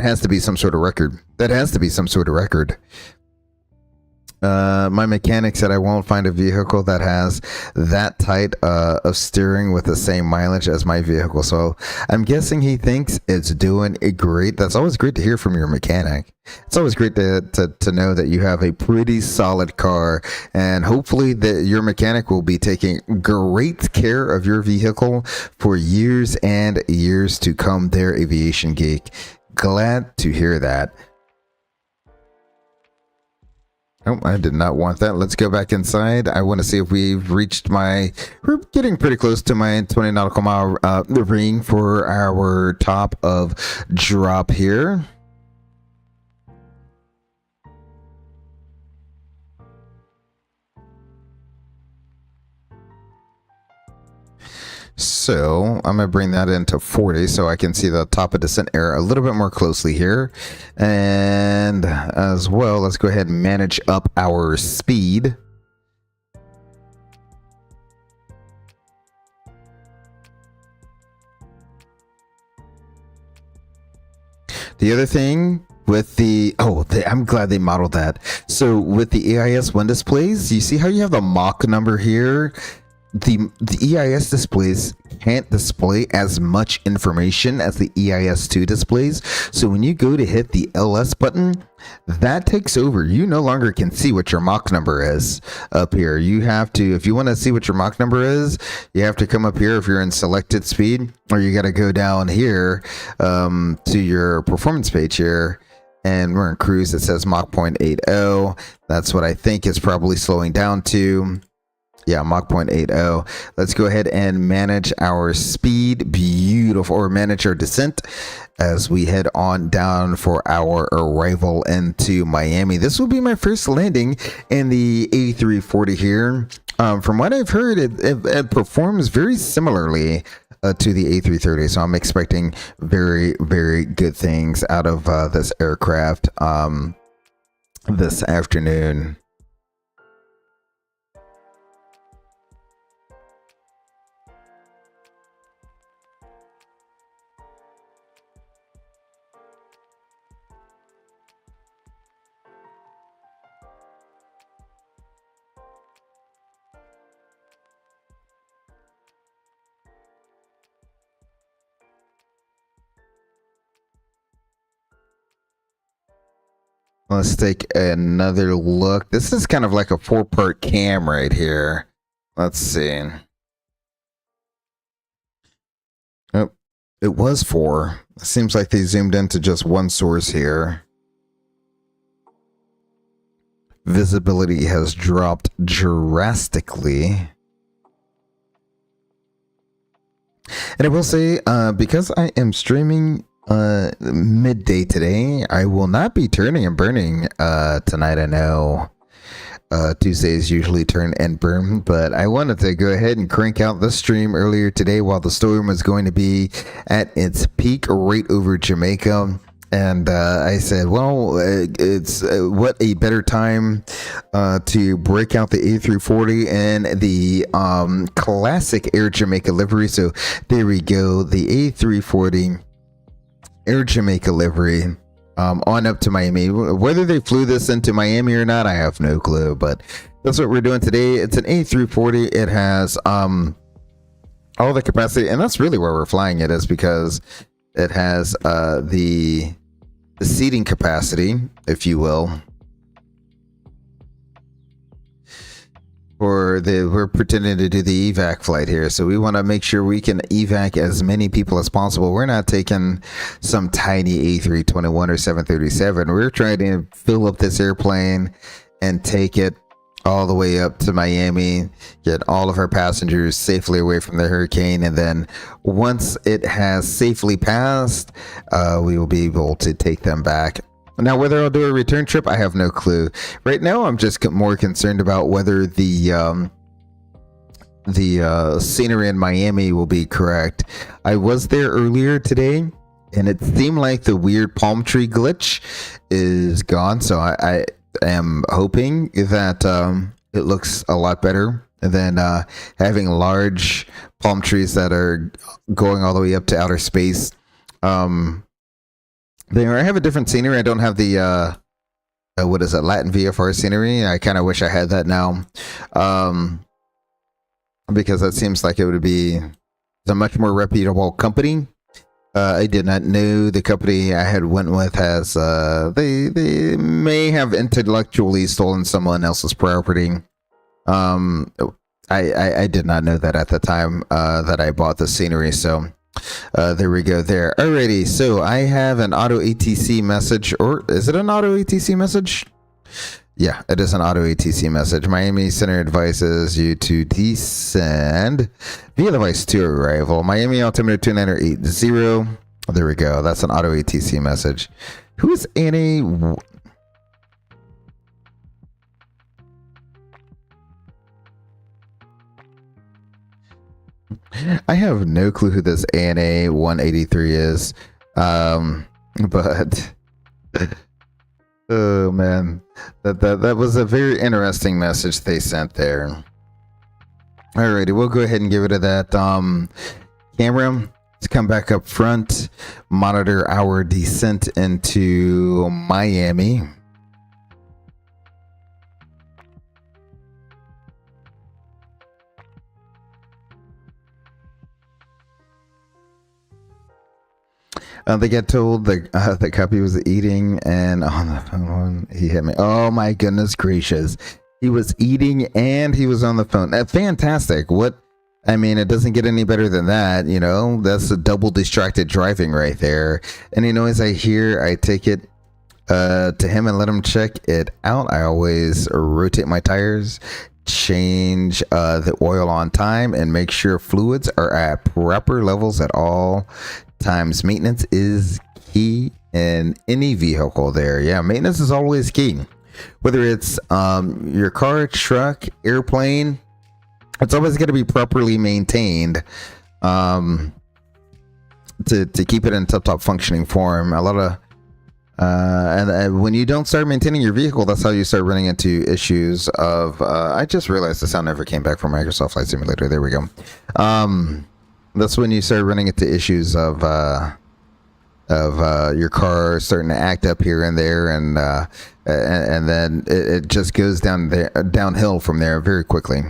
has to be some sort of record. That has to be some sort of record. My mechanic said I won't find a vehicle that has that tight of steering with the same mileage as my vehicle. So I'm guessing he thinks it's doing great. That's always great to hear from your mechanic. It's always great to know that you have a pretty solid car, and hopefully that your mechanic will be taking great care of your vehicle for years and years to come there, Aviation Geek. Glad to hear that. Oh, I did not want that. Let's go back inside. I want to see if we've reached we're getting pretty close to my 20 nautical mile ring for our top of drop here. So I'm going to bring that into 40 so I can see the top of descent area a little bit more closely here. And as well, let's go ahead and manage up our speed. The other thing with I'm glad they modeled that. So with the AIS one displays, you see how you have the Mach number here? The EIS displays can't display as much information as the EIS2 displays. So when you go to hit the LS button, that takes over. You no longer can see what your Mach number is up here. You have to, if you want to see what your Mach number is, you have to come up here if you're in selected speed, or you got to go down here to your performance page here. And we're in cruise. It says Mach 0.80. That's what I think is probably slowing down to. Yeah, Mach 0.80. Let's go ahead and manage our speed. Beautiful. Or manage our descent as we head on down for our arrival into Miami. This will be my first landing in the A340 here. From what I've heard, it performs very similarly to the A330. So I'm expecting very, very good things out of this aircraft this afternoon. Let's take another look. This is kind of like a 4-part cam right here. Let's see. Oh, it was 4. It seems like they zoomed into just one source here. Visibility has dropped drastically. And I will say, because I am streaming midday today, I will not be turning and burning tonight. I know Tuesdays usually turn and burn, but I wanted to go ahead and crank out the stream earlier today while the storm was going to be at its peak right over Jamaica. And I said, well, it's what a better time to break out the A340 and the classic Air Jamaica livery. So there we go, the A340 Air Jamaica livery on up to Miami. Whether they flew this into Miami or not, I have no clue, but that's what we're doing today. It's an A340. It has all the capacity, and that's really where we're flying it, is because it has the seating capacity, if you will. We're pretending to do the evac flight here, so we want to make sure we can evac as many people as possible. We're not taking some tiny A321 or 737. We're trying to fill up this airplane and take it all the way up to Miami, get all of our passengers safely away from the hurricane, and then once it has safely passed, we will be able to take them back. Now, whether I'll do a return trip, I have no clue. Right now, I'm just more concerned about whether the scenery in Miami will be correct. I was there earlier today, and it seemed like the weird palm tree glitch is gone. So I am hoping that it looks a lot better than having large palm trees that are going all the way up to outer space. I have a different scenery. I don't have the what is it, Latin VFR scenery. I kind of wish I had that now, because that seems like it would be a much more reputable company. I did not know the company I had went with has they may have intellectually stolen someone else's property. I did not know that at the time that I bought the scenery. So there we go there. Alrighty, so I have an auto ATC message, or is it an auto ATC message? Yeah, it is an auto ATC message. Miami Center advises you to descend via device to arrival. Miami altimeter 2980. There we go. That's an auto ATC message. Who is ANA? I have no clue who this ANA 183 is. But oh man, that was a very interesting message they sent there. Alrighty, we'll go ahead and give it to that camera. Let's come back up front, monitor our descent into Miami. They get told the copy was eating, and on the phone he hit me. Oh my goodness gracious! He was eating and he was on the phone. Fantastic! What? I mean, it doesn't get any better than that. You know, that's a double distracted driving right there. Any noise I hear, I take it to him and let him check it out. I always rotate my tires, change the oil on time, and make sure fluids are at proper levels at all times. Maintenance is key in any vehicle there. Yeah, maintenance is always key. Whether it's your car, truck, airplane, it's always got to be properly maintained to keep it in top functioning form. A lot of and when you don't start maintaining your vehicle, that's how you start running into issues of I just realized the sound never came back from Microsoft Flight Simulator. There we go. That's when you start running into issues of your car starting to act up here and there, and then it just goes downhill from there very quickly.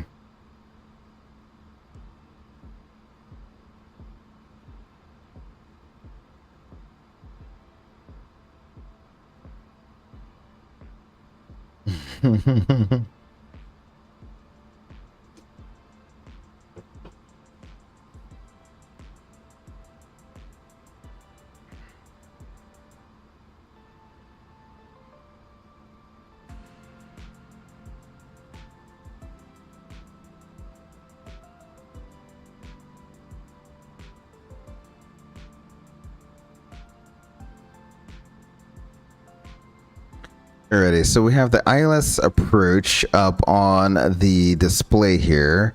Alrighty, so we have the ILS approach up on the display here.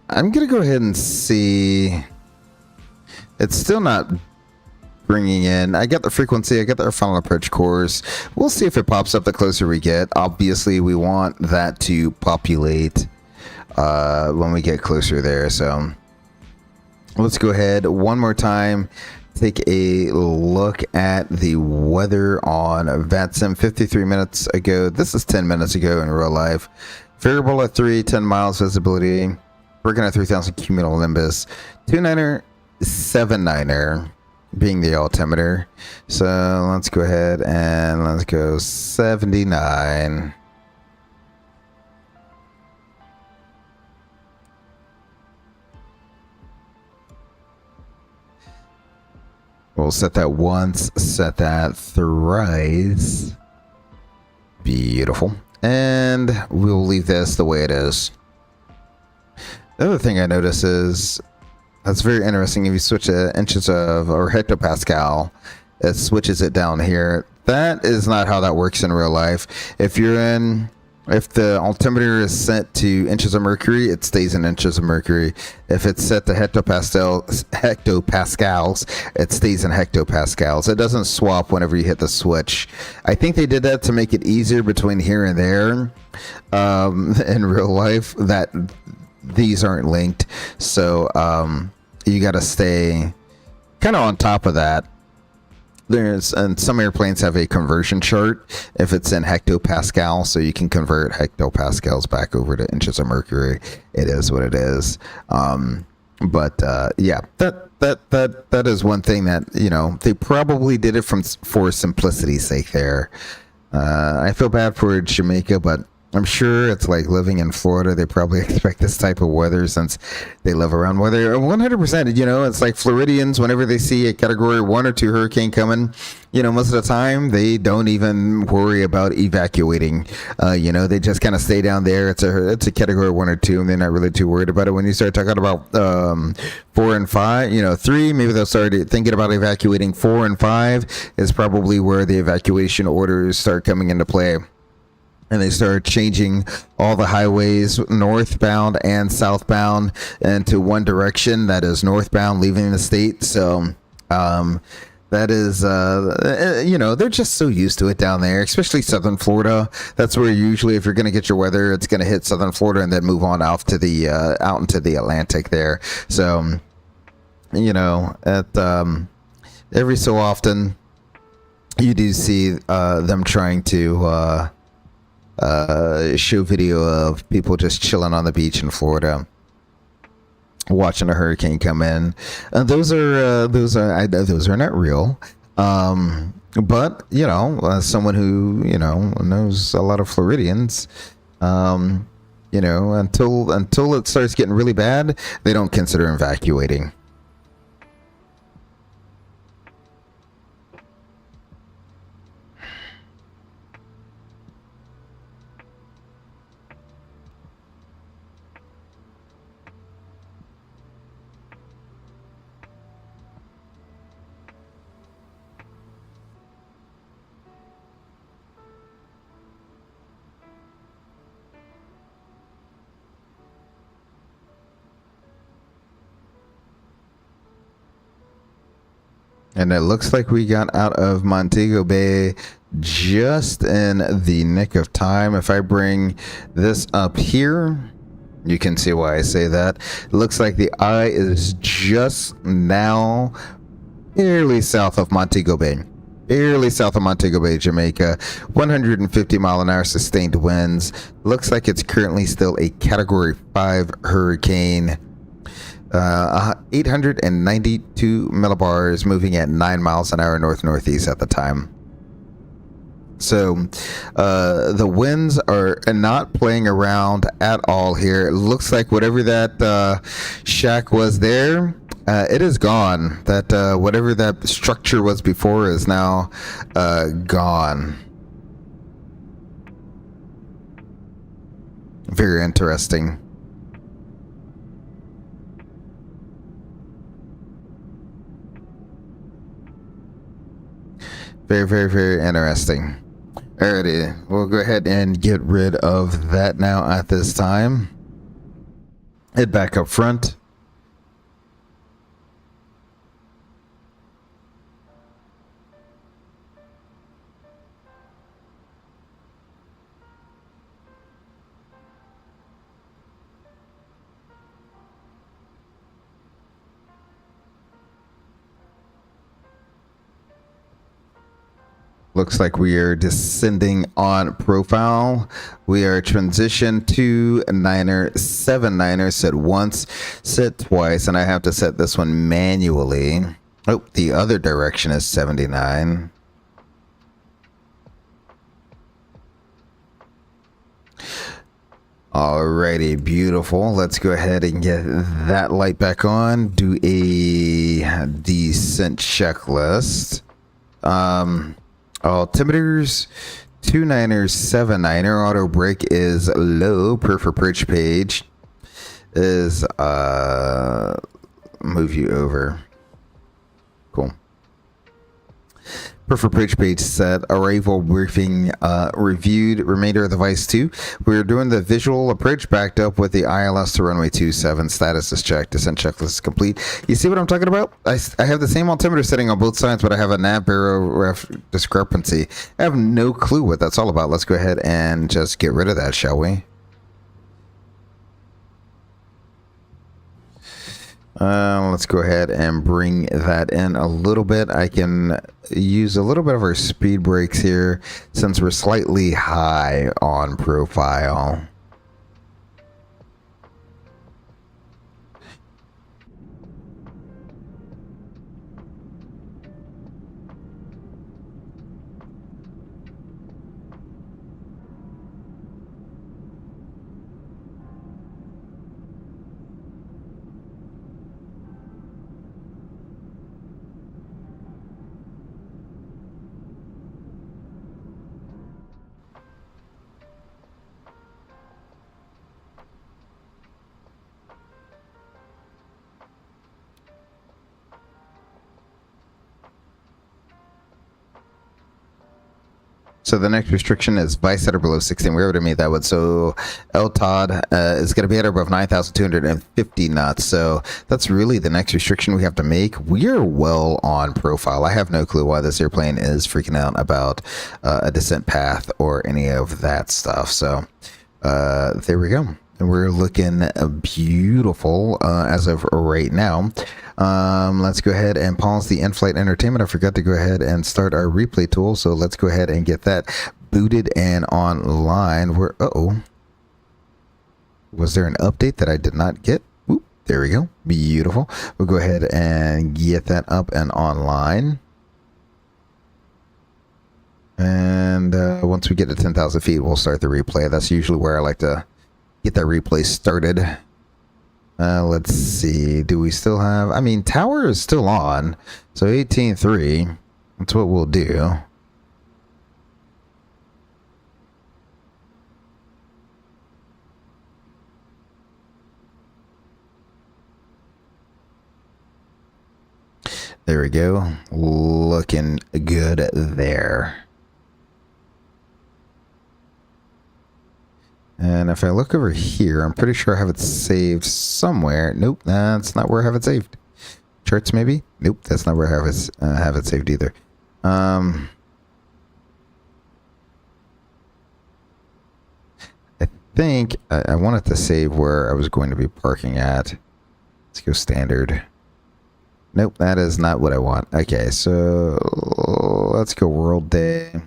I'm gonna go ahead and see. It's still not bringing in. I got the frequency, I got the final approach course. We'll see if it pops up the closer we get. Obviously, we want that to populate when we get closer there. So let's go ahead one more time. Take a look at the weather on VATSIM 53 minutes ago. This is 10 minutes ago in real life. Variable at 3, 10 miles visibility. Working at 3,000 cumulonimbus. 29er, 79er being the altimeter. So let's go ahead and let's go 79. We'll set that once, set that thrice. Beautiful. And we'll leave this the way it is. The other thing I notice is, that's very interesting, if you switch the inches of, or hectopascal, it switches it down here. That is not how that works in real life. If the altimeter is set to inches of mercury, it stays in inches of mercury. If it's set to hectopascals, it stays in hectopascals. It doesn't swap whenever you hit the switch. I think they did that to make it easier between here and there. In real life, that these aren't linked, so you got to stay kind of on top of that. And some airplanes have a conversion chart if it's in hectopascal, so you can convert hectopascals back over to inches of mercury. It is what it is. Yeah, that is one thing that, you know, they probably did it for simplicity's sake there. I feel bad for Jamaica, but I'm sure it's like living in Florida. They probably expect this type of weather since they live around weather. 100%, you know, it's like Floridians, whenever they see a category 1 or 2 hurricane coming, you know, most of the time they don't even worry about evacuating. You know, they just kind of stay down there. It's a category 1 or 2, and they're not really too worried about it. When you start talking about 4 and 5, you know, 3, maybe they'll start thinking about evacuating. 4 and 5 is probably where the evacuation orders start coming into play. And they started changing all the highways northbound and southbound into one direction, that is northbound, leaving the state. So that is, you know, they're just so used to it down there, especially southern Florida. That's where usually, if you're going to get your weather, it's going to hit southern Florida and then move on out to the out into the Atlantic there. So, you know, at every so often you do see them trying to show video of people just chilling on the beach in Florida, watching a hurricane come in. Those are not real. But you know, as someone who, you know, knows a lot of Floridians, you know, until it starts getting really bad, they don't consider evacuating. And it looks like we got out of Montego Bay just in the nick of time. If I bring this up here, you can see why I say that. It looks like the eye is just now barely south of Montego Bay. Barely south of Montego Bay, Jamaica. 150 mile an hour sustained winds. Looks like it's currently still a Category 5 hurricane. 892 millibars, moving at 9 miles an hour north-northeast at the time. So the winds are not playing around at all here. It looks like whatever that shack was there, it is gone. That whatever that structure was before is now gone. Very interesting. Very, very, very interesting. Alrighty, we'll go ahead and get rid of that now at this time. Head back up front. Looks like we are descending on profile. We are transition to 9er, set once, set twice, and I have to set this one manually. Oh, the other direction is 79. Alrighty, beautiful. Let's go ahead and get that light back on. Do a descent checklist. Altimeters 29er, 79er. Auto brake is low. Prefer bridge page is move you over. Cool. Prefer bridge page set. Arrival briefing reviewed. Remainder of the Vice 2. We're doing the visual bridge backed up with the ILS to runway 27. Status is checked. Descent checklist is complete. You see what I'm talking about? I have the same altimeter setting on both sides, but I have a nav barrow ref discrepancy. I have no clue what that's all about. Let's go ahead and just get rid of that, shall we? Let's go ahead and bring that in a little bit. I can use a little bit of our speed brakes here since we're slightly high on profile. So the next restriction is vice that are below 16. We already made that one. So LTOD is going to be at or above 9,250 knots. So that's really the next restriction we have to make. We are well on profile. I have no clue why this airplane is freaking out about a descent path or any of that stuff. So there we go. And we're looking beautiful as of right now. Let's go ahead and pause the in-flight entertainment. I forgot to go ahead and start our replay tool, so let's go ahead and get that booted and online. We're was there an update that I did not get? Oop, there we go. Beautiful. We'll go ahead and get that up and online. And once we get to 10,000 feet, we'll start the replay. That's usually where I like to get that replay started. Let's see. Do we still have... I mean, tower is still on. So 18.3. That's what we'll do. There we go. Looking good there. And if I look over here, I'm pretty sure I have it saved somewhere. Nope, that's not where I have it saved. Charts, maybe? Nope, that's not where I have it saved either. I think I wanted to save where I was going to be parking at. Let's go standard. Nope, that is not what I want. Okay, so let's go World Day.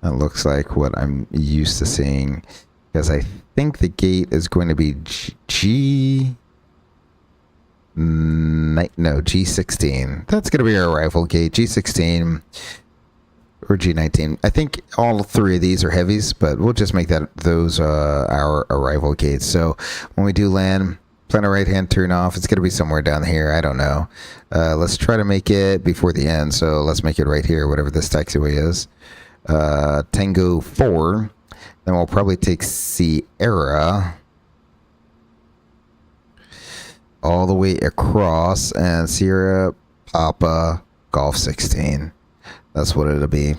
That looks like what I'm used to seeing, because I think the gate is going to be G16. That's going to be our arrival gate, G16 or G19. I think all three of these are heavies, but we'll just make those our arrival gates. So when we do land, plan a right-hand turn off. It's going to be somewhere down here. I don't know. Let's try to make it before the end. So let's make it right here, whatever this taxiway is. Tango 4, then we'll probably take Sierra all the way across, and Sierra Papa Golf 16. That's what it'll be.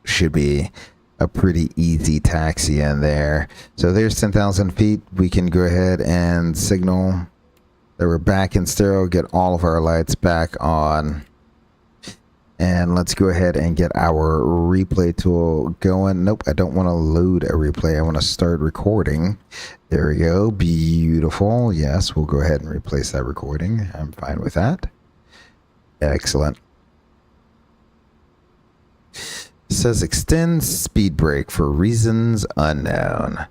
Should be a pretty easy taxi in there. So there's 10,000 feet. We can go ahead and signal that we're back in stereo, get all of our lights back on. And let's go ahead and get our replay tool going. Nope, I don't want to load a replay. I want to start recording. There we go. Beautiful. Yes, we'll go ahead and replace that recording. I'm fine with that. Excellent. Says extend speed brake for reasons unknown.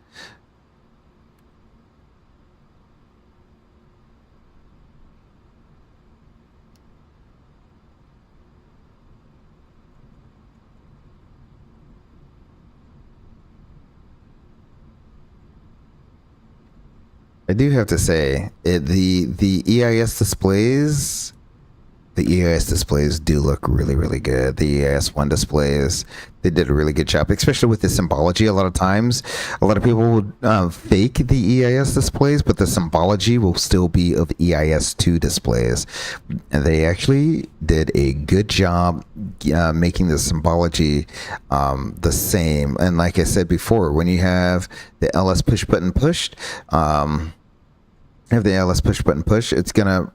I do have to say, the EIS displays, do look really, really good. The EIS1 displays, they did a really good job, especially with the symbology. A lot of times, a lot of people would fake the EIS displays, but the symbology will still be of EIS2 displays. And they actually did a good job making the symbology the same. And like I said before, when you have the LS push button pushed, it's gonna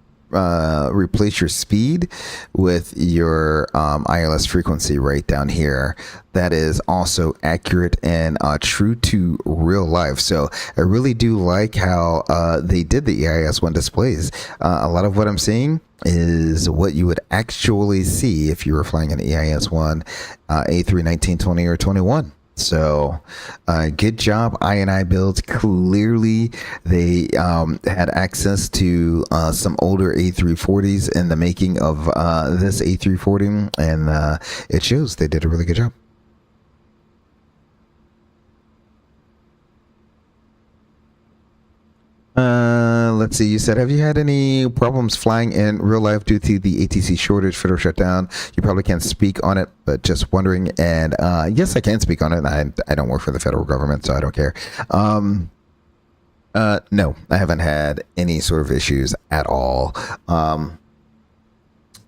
replace your speed with your ILS frequency right down here. That is also accurate and true to real life. So I really do like how they did the EIS1 displays. A lot of what I'm seeing is what you would actually see if you were flying an EIS1 A319, 20, or 21. So good job, I Builds. Clearly they had access to some older A340s in the making of this A340, and it shows they did a really good job. Let's see. You said, have you had any problems flying in real life due to the ATC shortage, federal shutdown? You probably can't speak on it, but just wondering. And yes, I can speak on it. I don't work for the federal government, so I don't care. No, I haven't had any sort of issues at all.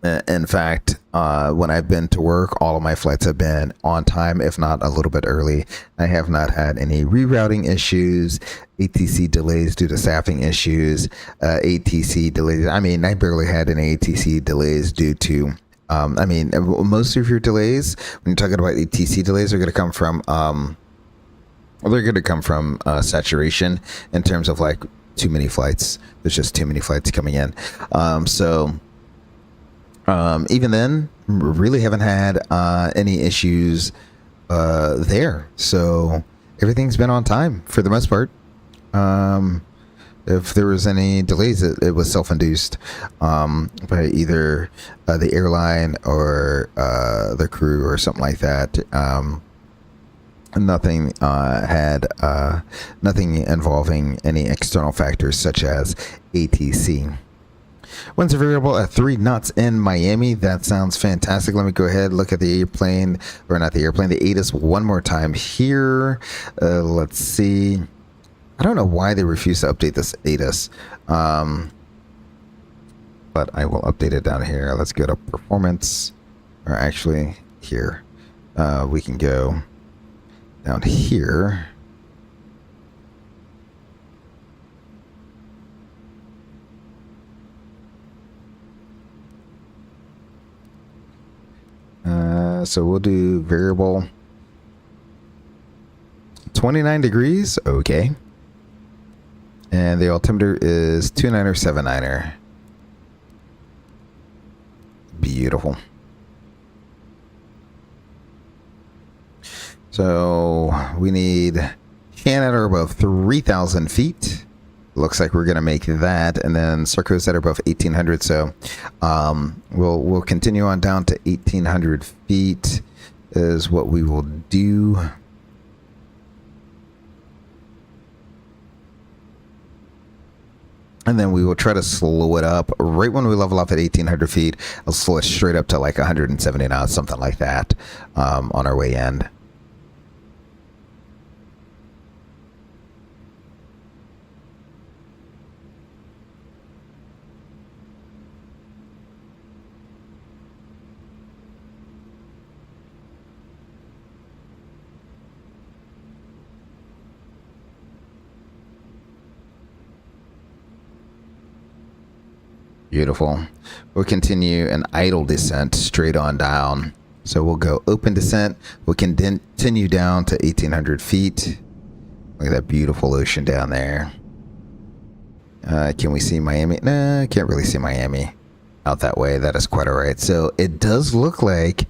In fact, when I've been to work, all of my flights have been on time, if not a little bit early. I have not had any rerouting issues, ATC delays due to staffing issues, ATC delays. I mean, I barely had any ATC delays due to, I mean, most of your delays, when you're talking about ATC delays, are going to come from, saturation in terms of like too many flights. There's just too many flights coming in. Even then, really haven't had any issues there. So everything's been on time for the most part. If there was any delays, it was self-induced by either the airline or the crew or something like that. Nothing nothing involving any external factors such as ATC. Winds are variable at 3 knots in Miami. That sounds fantastic. Let me go ahead and look at the airplane, or not the airplane, the ATIS one more time here. Let's see. I don't know why they refuse to update this ATIS, but I will update it down here. Let's go to performance, or actually here. We can go down here. So we'll do variable 29 degrees. Okay. And the altimeter is 29er 79er. Beautiful. So we need Shannon or above 3,000 feet. Looks like we're gonna make that, and then circles that are above 1,800. So we'll continue on down to 1,800 feet is what we will do. And then we will try to slow it up right when we level off at 1,800 feet. I'll slow it straight up to like 170 knots, something like that, on our way in. Beautiful. We'll continue an idle descent straight on down. So we'll go open descent. We'll continue down to 1,800 feet. Look at that beautiful ocean down there. Can we see Miami? Nah, can't really see Miami. out that way. That is quite alright. So it does look like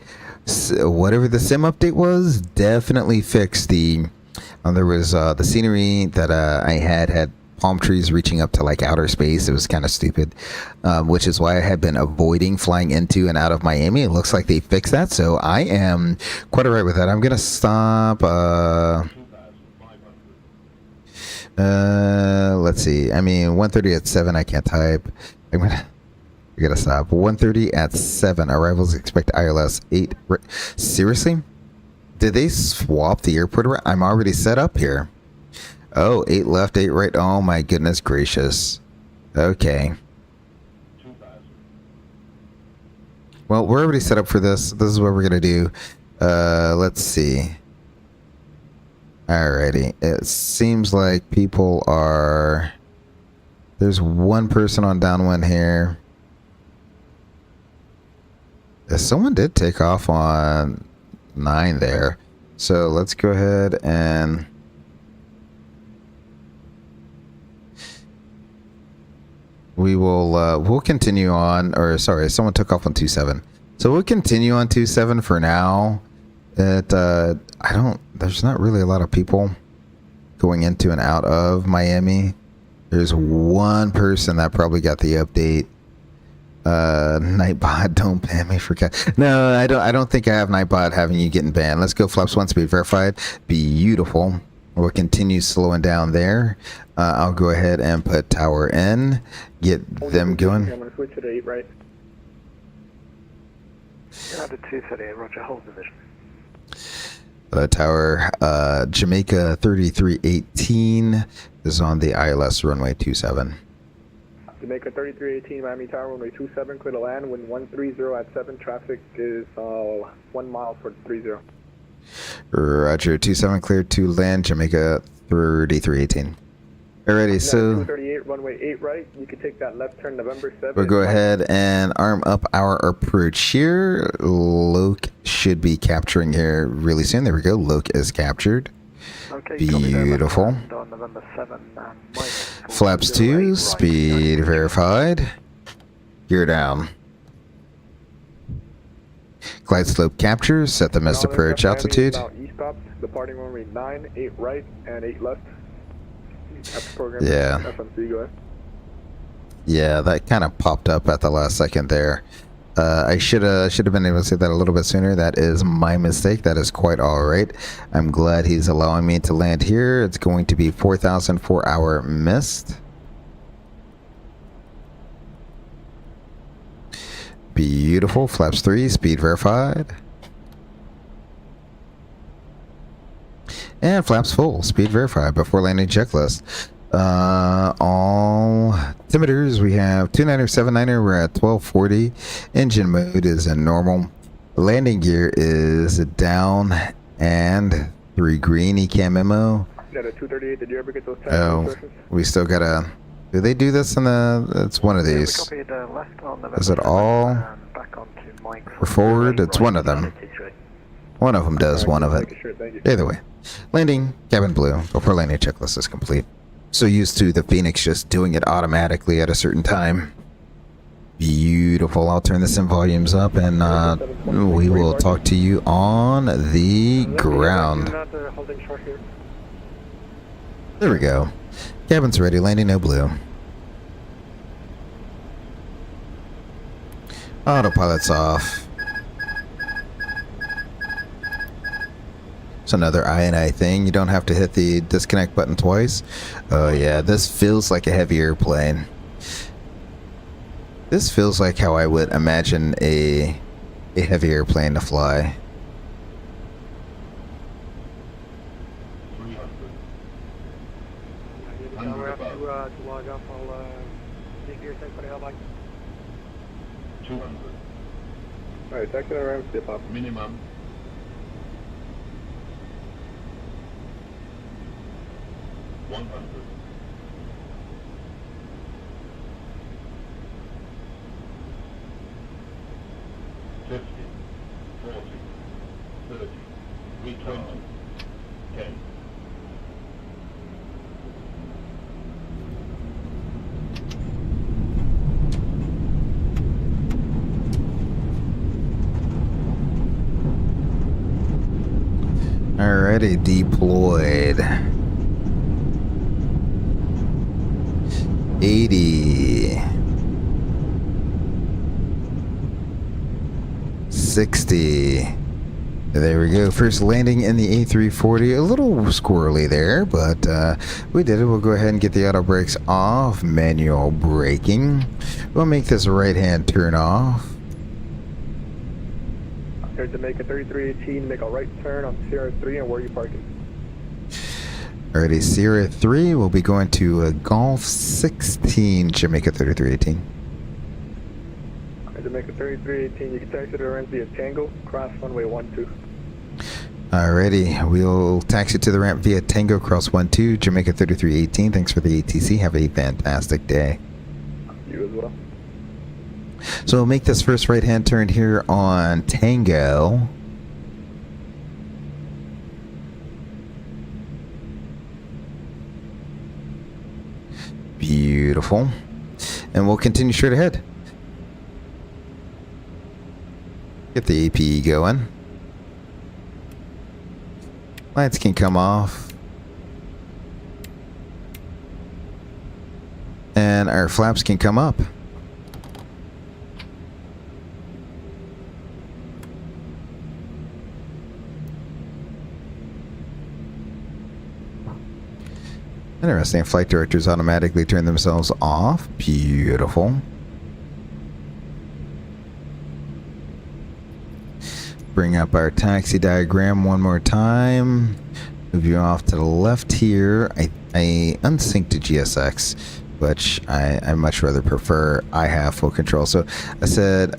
whatever the sim update was definitely fixed the. There was the scenery that I had palm trees reaching up to like outer space. It was kind of stupid, which is why I had been avoiding flying into and out of Miami. It looks like they fixed that, so I am quite alright with that. I'm gonna stop. Let's see. I mean, 1:30 at 7. I can't type. I gotta stop. 1:30 at 7. Arrivals expect ILS 8. Seriously? Did they swap the airport? I'm already set up here. Oh, 8 left, 8 right. Oh my goodness gracious. Okay. Well, we're already set up for this. This is what we're gonna do. Let's see. Alrighty. It seems like people are. There's one person on downwind here. Someone did take off on 9 there. So let's go ahead and. We will we'll continue on, or sorry, someone took off on 27. So we'll continue on 27 for now. There's not really a lot of people going into and out of Miami. There's one person that probably got the update. Nightbot, don't ban me for cat. No, I don't think I have Nightbot having you getting banned. Let's go flaps 1 speed verified. Beautiful. We'll continue slowing down there. I'll go ahead and put tower in. Get them going. I'm going to switch to the 8 right. Ground at 238, roger, hold position. Tower, Jamaica 3318 is on the ILS runway 27. Jamaica 3318, Miami Tower, runway 27, clear to land, wind 130 at 7, traffic is 1 mile for 30. Roger, 27 cleared to land, Jamaica 3318. Alrighty, so 238, runway 8 right, you can take that left turn November 7. we'll go ahead and arm up our approach here. Loke should be capturing here really soon. There we go, Loke is captured. Okay, beautiful. on November 7, Flaps 2, speed verified. Gear down. Glide slope capture, set the missed approach altitude. East stops, departing runway 9, 8 right, and 8 left. Yeah. FMC, go ahead. Yeah, that kind of popped up at the last second there. I should have been able to say that a little bit sooner. That is my mistake. That is quite all right. I'm glad he's allowing me to land here. It's going to be 4,000 4-hour missed. Beautiful. Flaps 3, speed verified. And flaps full, speed verified before landing checklist. All altimeters, we have 29er, 79er, we're at 1240. Engine mode is in normal. Landing gear is down and 3 green. ECAM memo. Yeah, the 238, did you ever get those tax instructions? We still gotta. Do they do this in the? It's one of these. Is it all? Or forward? It's one of them. One of them does one of it. Either way. Landing, cabin blue, before landing checklist is complete. So used to the Phoenix just doing it automatically at a certain time. Beautiful. I'll turn the sim volumes up and we will talk to you on the ground. There we go. Cabin's ready, landing no blue. Autopilot's off. It's another I&I thing. You don't have to hit the disconnect button twice. Oh yeah, this feels like a heavy airplane. This feels like how I would imagine a heavy airplane to fly. Alright, taxi around, step up. Minimum. $100. 50, 40, 30, 320, 10. Already deployed. 80. 60. There we go. First landing in the A340. A little squirrely there, but we did it. We'll go ahead and get the auto brakes off. Manual braking. We'll make this right-hand turn off. Here, Jamaica 3318, make a right turn on Sierra 3, and where are you parking? Alrighty, Sierra 3. We'll be going to Golf 16, Jamaica 3318. Jamaica 3318, you can taxi to the ramp via Tango, cross runway 12. Alrighty, we'll taxi to the ramp via Tango, cross 12, Jamaica 3318. Thanks for the ATC. Have a fantastic day. You as well. So we'll make this first right-hand turn here on Tango. Beautiful. And we'll continue straight ahead. Get the APE going. Lights can come off. And our flaps can come up. Interesting. Flight directors automatically turn themselves off. Beautiful. Bring up our taxi diagram one more time. Move you off to the left here. I unsynced to GSX, which I much rather prefer. I have full control. So I said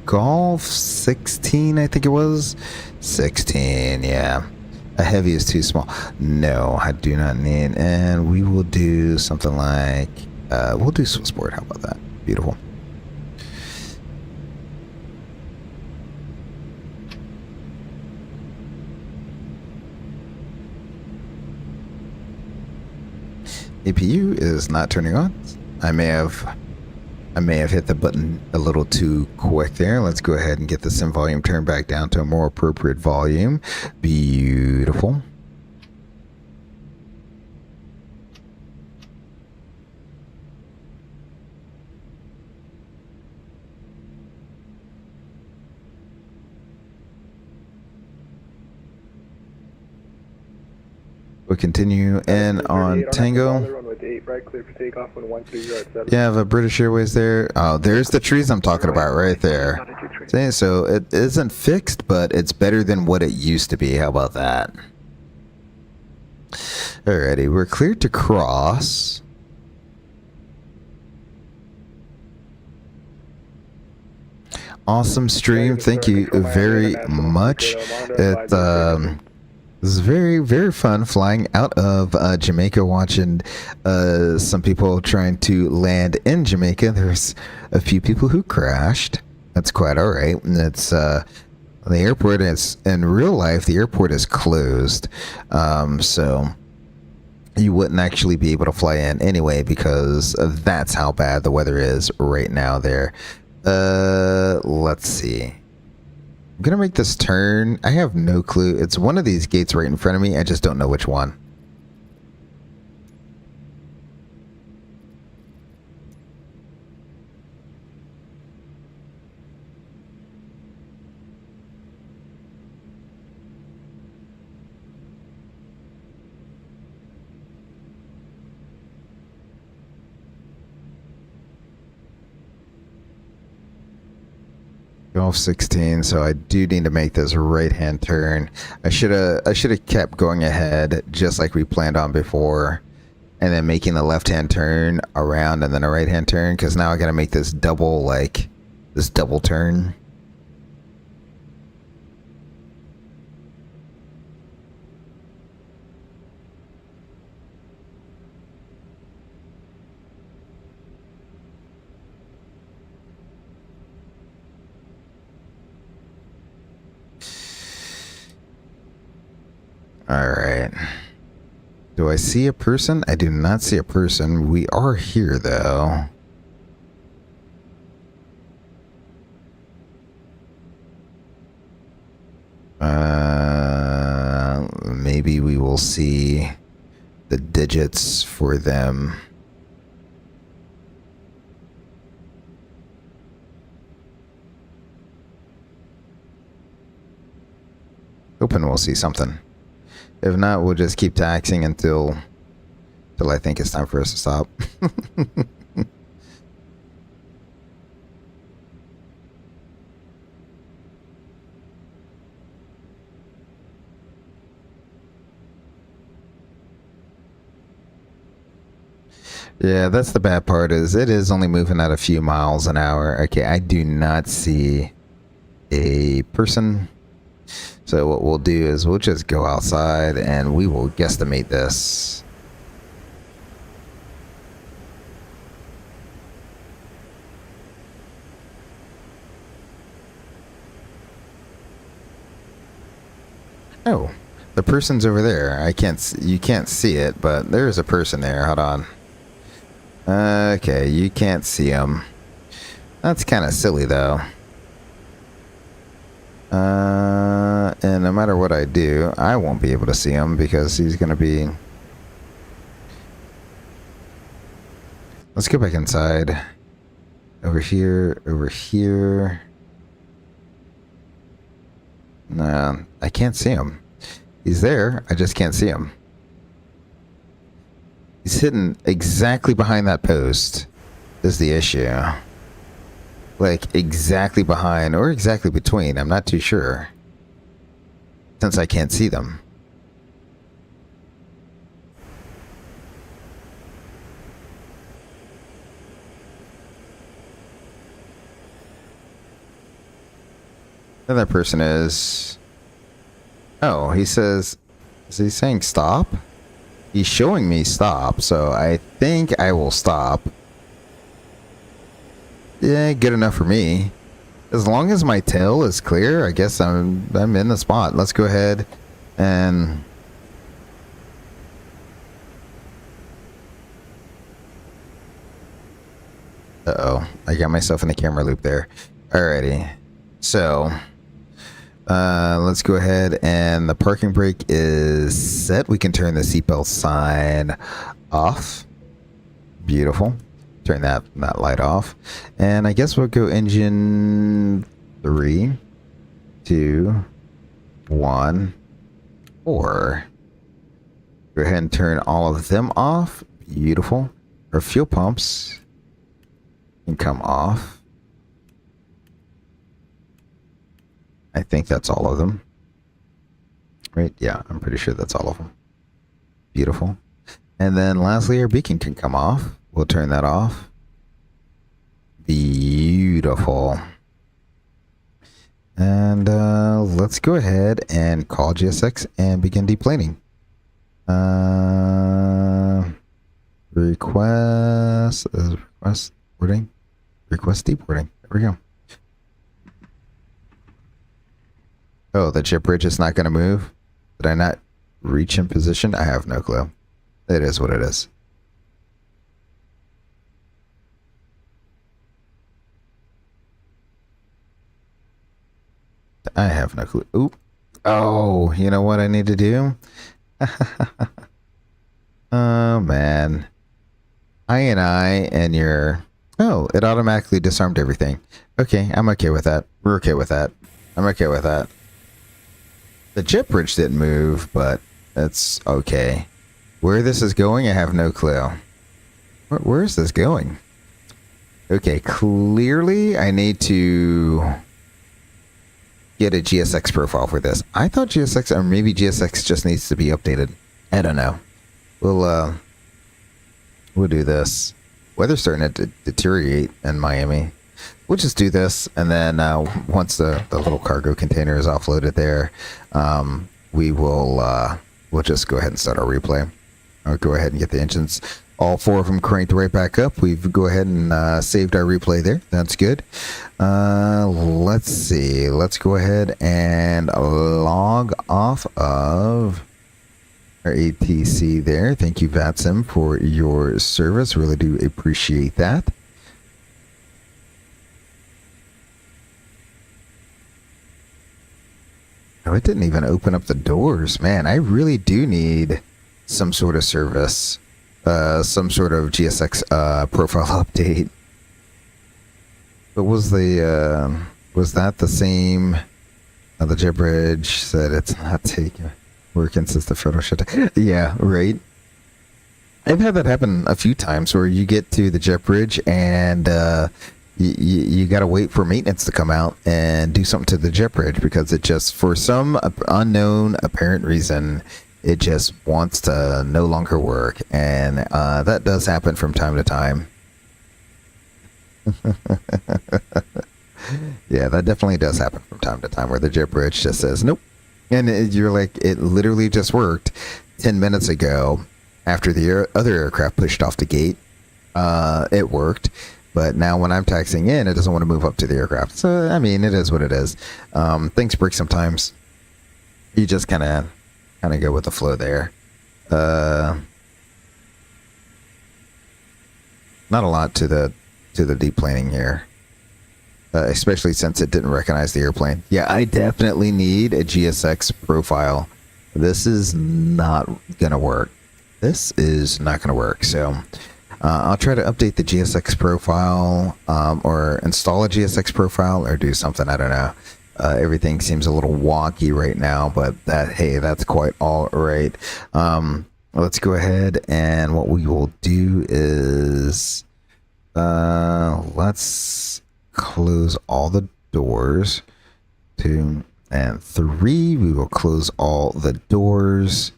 Golf 16, I think it was. 16, yeah. A heavy is too small. No, I do not need. And we will do something like, we'll do Swissport. How about that? Beautiful. APU is not turning on. I may have hit the button a little too quick there. Let's go ahead and get the sim volume turned back down to a more appropriate volume. Beautiful. We'll continue in on Tango. Yeah, I have a British Airways there. Oh, there's the trees I'm talking about right there. See, so it isn't fixed, but it's better than what it used to be. How about that? Alrighty, we're cleared to cross. Awesome stream. Thank you very much. This is very, very fun flying out of Jamaica, watching some people trying to land in Jamaica. There's a few people who crashed. That's quite all right. And it's the airport is, in real life, the airport is closed. So you wouldn't actually be able to fly in anyway because that's how bad the weather is right now there. Let's see. I'm gonna make this turn. I have no clue. It's one of these gates right in front of me. I just don't know which one. Golf 16, so I do need to make this right-hand turn. I should have kept going ahead just like we planned on before, and then making the left-hand turn around and then a right-hand turn, because now I gotta make this double turn. Alright. Do I see a person? I do not see a person. We are here, though. maybe we will see the digits for them. Hoping we'll see something. If not, we'll just keep taxing until I think it's time for us to stop. Yeah, that's the bad part, is it is only moving at a few miles an hour. Okay, I do not see a person. So what we'll do is we'll just go outside and we will guesstimate this. Oh, the person's over there. You can't see it, but there's a person there. Hold on. Okay, you can't see him. That's kind of silly, though. And no matter what I do, I won't be able to see him because he's going to be... Let's go back inside. Over here, over here. No, I can't see him. He's there, I just can't see him. He's hidden exactly behind that post, is the issue. Like, exactly behind, or exactly between, I'm not too sure. Since I can't see them. The other person is... Oh, he says... Is he saying stop? He's showing me stop, so I think I will stop. Yeah, good enough for me. As long as my tail is clear, I guess I'm in the spot. Let's go ahead and... Uh-oh, I got myself in the camera loop there. Alrighty, so... let's go ahead, and the parking brake is set. We can turn the seatbelt sign off. Beautiful. Turn that light off. And I guess we'll go engine 3, 2, 1, 4. Go ahead and turn all of them off. Beautiful. Our fuel pumps can come off. I think that's all of them. Right? Yeah, I'm pretty sure that's all of them. Beautiful. And then lastly, our beacon can come off. We'll turn that off. Beautiful. And let's go ahead and call GSX and begin deplaning. Request boarding. Request deboarding. There we go. Oh, the jet bridge is not going to move? Did I not reach in position? I have no clue. It is what it is. I have no clue. Oop. Oh, you know what I need to do? Oh, man. I and your... Oh, it automatically disarmed everything. Okay, I'm okay with that. We're okay with that. I'm okay with that. The jet bridge didn't move, but that's okay. Where this is going, I have no clue. Where is this going? Okay, clearly I need to get a GSX profile for this. I thought GSX, or maybe GSX just needs to be updated. I don't know. We'll do this. Weather's starting to deteriorate in Miami. We'll just do this, and then once the little cargo container is offloaded there, we'll just go ahead and start our replay. I'll go ahead and get the engines, all 4 of them cranked right back up. We've go ahead and saved our replay there. That's good. Let's see. Let's go ahead and log off of our ATC there. Thank you, VATSIM, for your service. Really do appreciate that. Oh, it didn't even open up the doors. Man, I really do need some sort of service. Some sort of GSX profile update. But was that the same? The jet bridge said it's not taking working since the photo shut down. Yeah, right. I've had that happen a few times where you get to the jet bridge and you got to wait for maintenance to come out and do something to the jet bridge because it just, for some unknown apparent reason, it just wants to no longer work. And that does happen from time to time. Yeah, that definitely does happen from time to time where the jet bridge just says nope. And you're like, it literally just worked 10 minutes ago after the other aircraft pushed off the gate. It worked. But now when I'm taxiing in, it doesn't want to move up to the aircraft. So, I mean, it is what it is. Things break sometimes. You just kind of go with the flow there. Not a lot to the deplaning here. Especially since it didn't recognize the airplane. Yeah, I definitely need a GSX profile. This is not going to work. This is not going to work. So I'll try to update the GSX profile or install a GSX profile or do something. I don't know. Everything seems a little wonky right now, but hey, that's quite all right. Let's go ahead and what we will do is let's close all the doors. 2 and 3, we will close all the doors.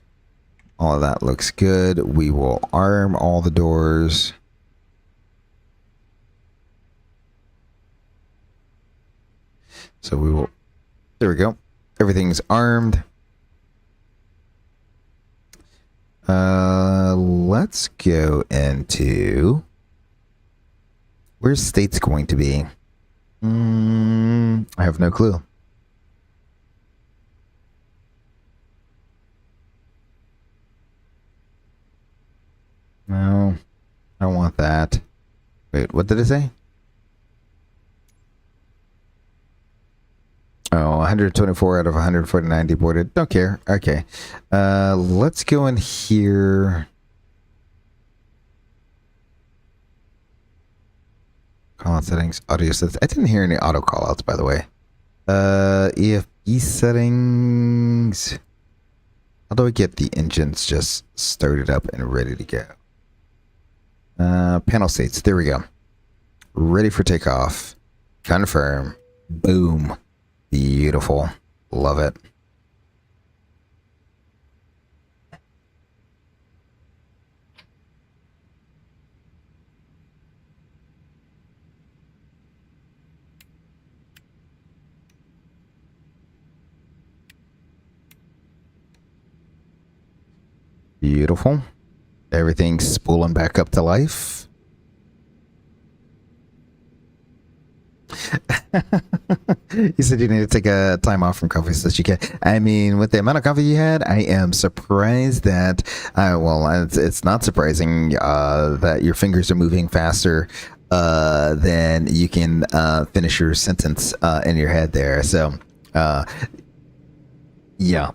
All of that looks good. We will arm all the doors. So we will, there we go. Everything's armed. Let's go into, where's state's going to be? I have no clue. No, I don't want that. Wait, what did it say? Oh, 124 out of 149 deported. Don't care. Okay. Let's go in here. Call out settings, audio settings. I didn't hear any auto call outs, by the way. EFB settings. How do I get the engines just started up and ready to go? Panel states. There we go. Ready for takeoff. Confirm. Boom. Beautiful. Love it. Beautiful. Everything's spooling back up to life. You said you need to take a time off from coffee so that you can. I mean, with the amount of coffee you had, I am surprised that, well, it's not surprising that your fingers are moving faster than you can finish your sentence in your head there. So, yeah.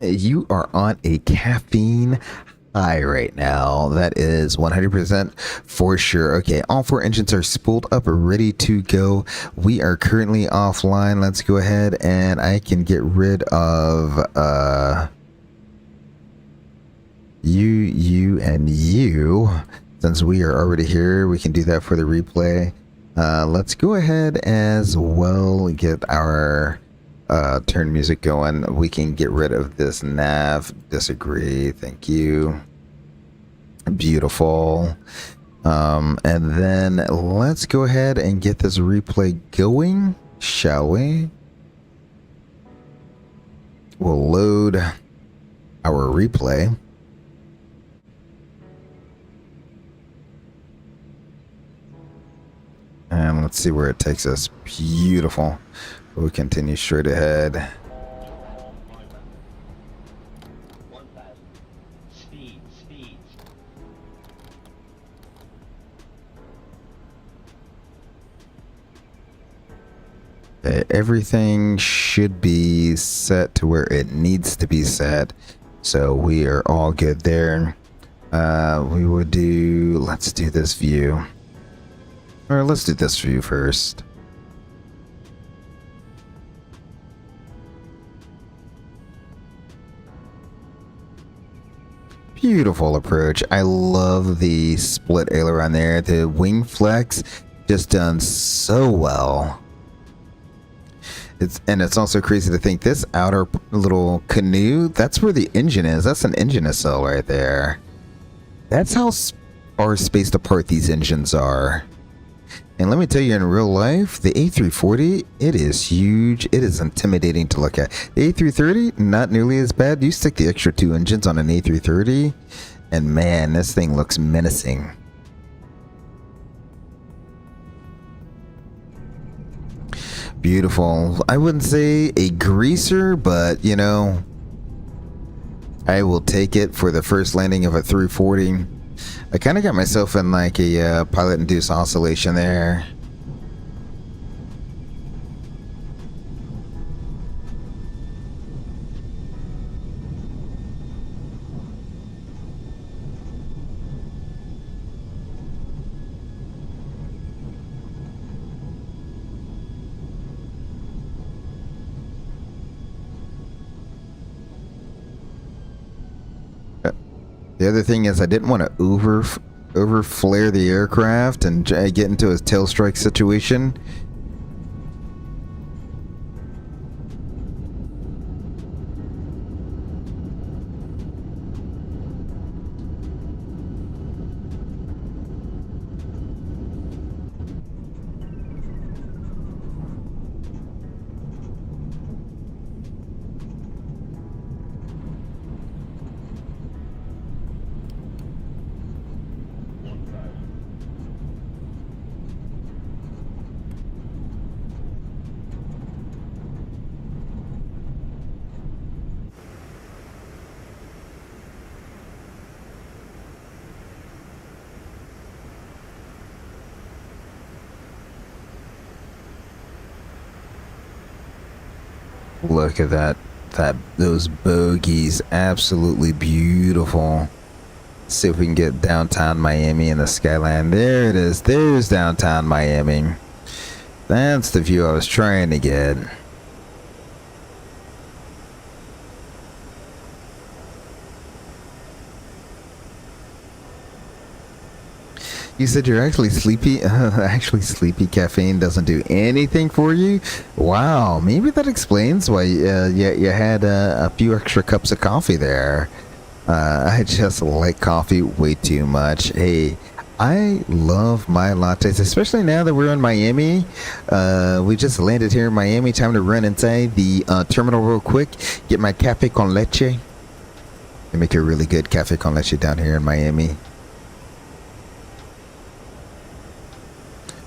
You are on a caffeine high right now. That is 100% for sure. Okay, all 4 engines are spooled up, ready to go. We are currently offline. Let's go ahead and I can get rid of you, and you. Since we are already here, we can do that for the replay. Let's go ahead as well, get our turn music going. We can get rid of this nav. Disagree. Thank you. Beautiful. And then let's go ahead and get this replay going, shall we? We'll load our replay. And let's see where it takes us. Beautiful. We'll continue straight ahead. Speed. Okay, everything should be set to where it needs to be set. So we are all good there. We would do, let's do this view. Or let's do this view first. Beautiful approach. I love the split aileron there. The wing flex just done so well. It's also crazy to think this outer little canoe, that's where the engine is. That's an engine nacelle right there. That's how far spaced apart these engines are. And let me tell you, in real life, the A340, it is huge. It is intimidating to look at. The A330, not nearly as bad. You stick the extra 2 engines on an A330, and man, this thing looks menacing. Beautiful. I wouldn't say a greaser, but you know, I will take it for the first landing of a 340. I kind of got myself in like a pilot-induced oscillation there. The other thing is I didn't want to over flare the aircraft and get into a tail strike situation. Look at those bogies, absolutely beautiful. Let's see if we can get downtown Miami in the skyline. There it is. There's downtown Miami. That's the view I was trying to get. You said you're actually sleepy? Actually, sleepy caffeine doesn't do anything for you? Wow, maybe that explains why you had a few extra cups of coffee there. I just like coffee way too much. Hey, I love my lattes, especially now that we're in Miami. We just landed here in Miami. Time to run inside the terminal real quick. Get my cafe con leche. They make a really good cafe con leche down here in Miami.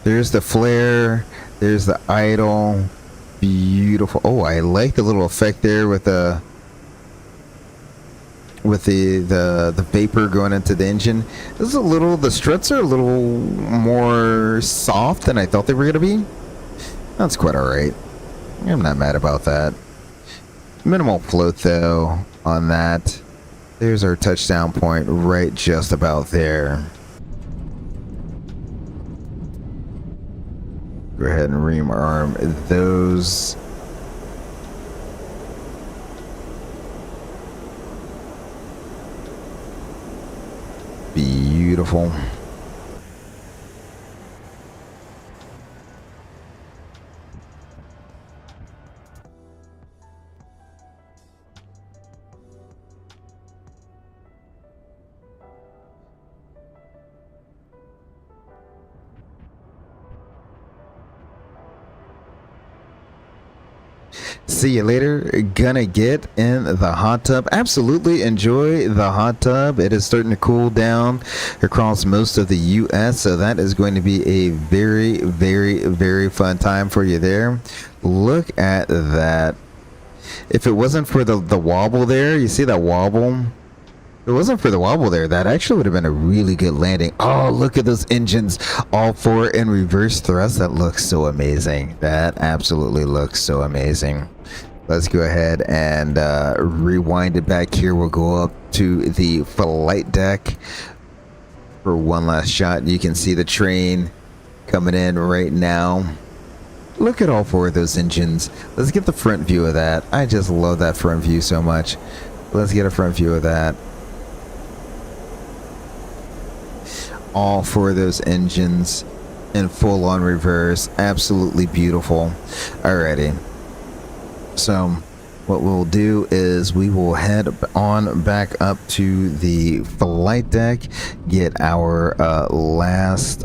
There's the flare. There's the idle. Beautiful. Oh, I like the little effect there with the vapor going into the engine. This is a little. The struts are a little more soft than I thought they were gonna be. That's quite all right. I'm not mad about that. Minimal float though on that. There's our touchdown point right just about there. Go ahead and ream arm those. Beautiful. See you later. Gonna get in the hot tub. Absolutely enjoy the hot tub. It is starting to cool down across most of the US, so that is going to be a very, very, very fun time for you there. Look at that. If it wasn't for the wobble there, you see that wobble? it wasn't for the wobble there, that actually would have been a really good landing. Oh, look at those engines, all four in reverse thrust. That looks so amazing. That absolutely looks so amazing. Let's go ahead and rewind it back here. We'll go up to the flight deck for one last shot. You can see the train coming in right now. Look at all four of those engines. Let's get the front view of that. I just love that front view so much. Let's get a front view of that. All four of those engines in full on reverse. Absolutely beautiful. Alrighty. So what we'll do is we will head on back up to the flight deck, get our last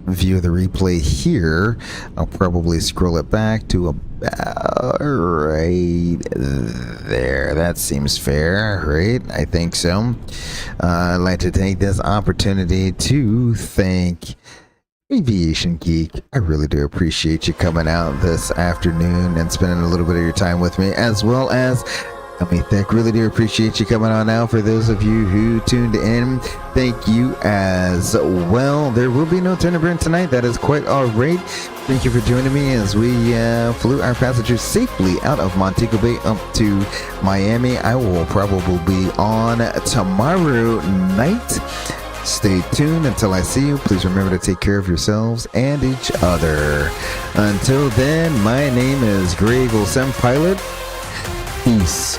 view of the replay here. I'll probably scroll it back to about right there. That seems fair, right? I think so. I'd like to take this opportunity to thank Aviation Geek. I really do appreciate you coming out this afternoon and spending a little bit of your time with me, as well as Thick. Really do appreciate you coming on out. For those of you who tuned in, thank you as well. There will be no turn and burn tonight. That is quite all right. Thank you for joining me as we flew our passengers safely out of Montego Bay up to Miami. I will probably be on tomorrow night. Stay tuned until I see you. Please remember to take care of yourselves and each other. Until then, my name is Greg Olsen Pilot. Peace.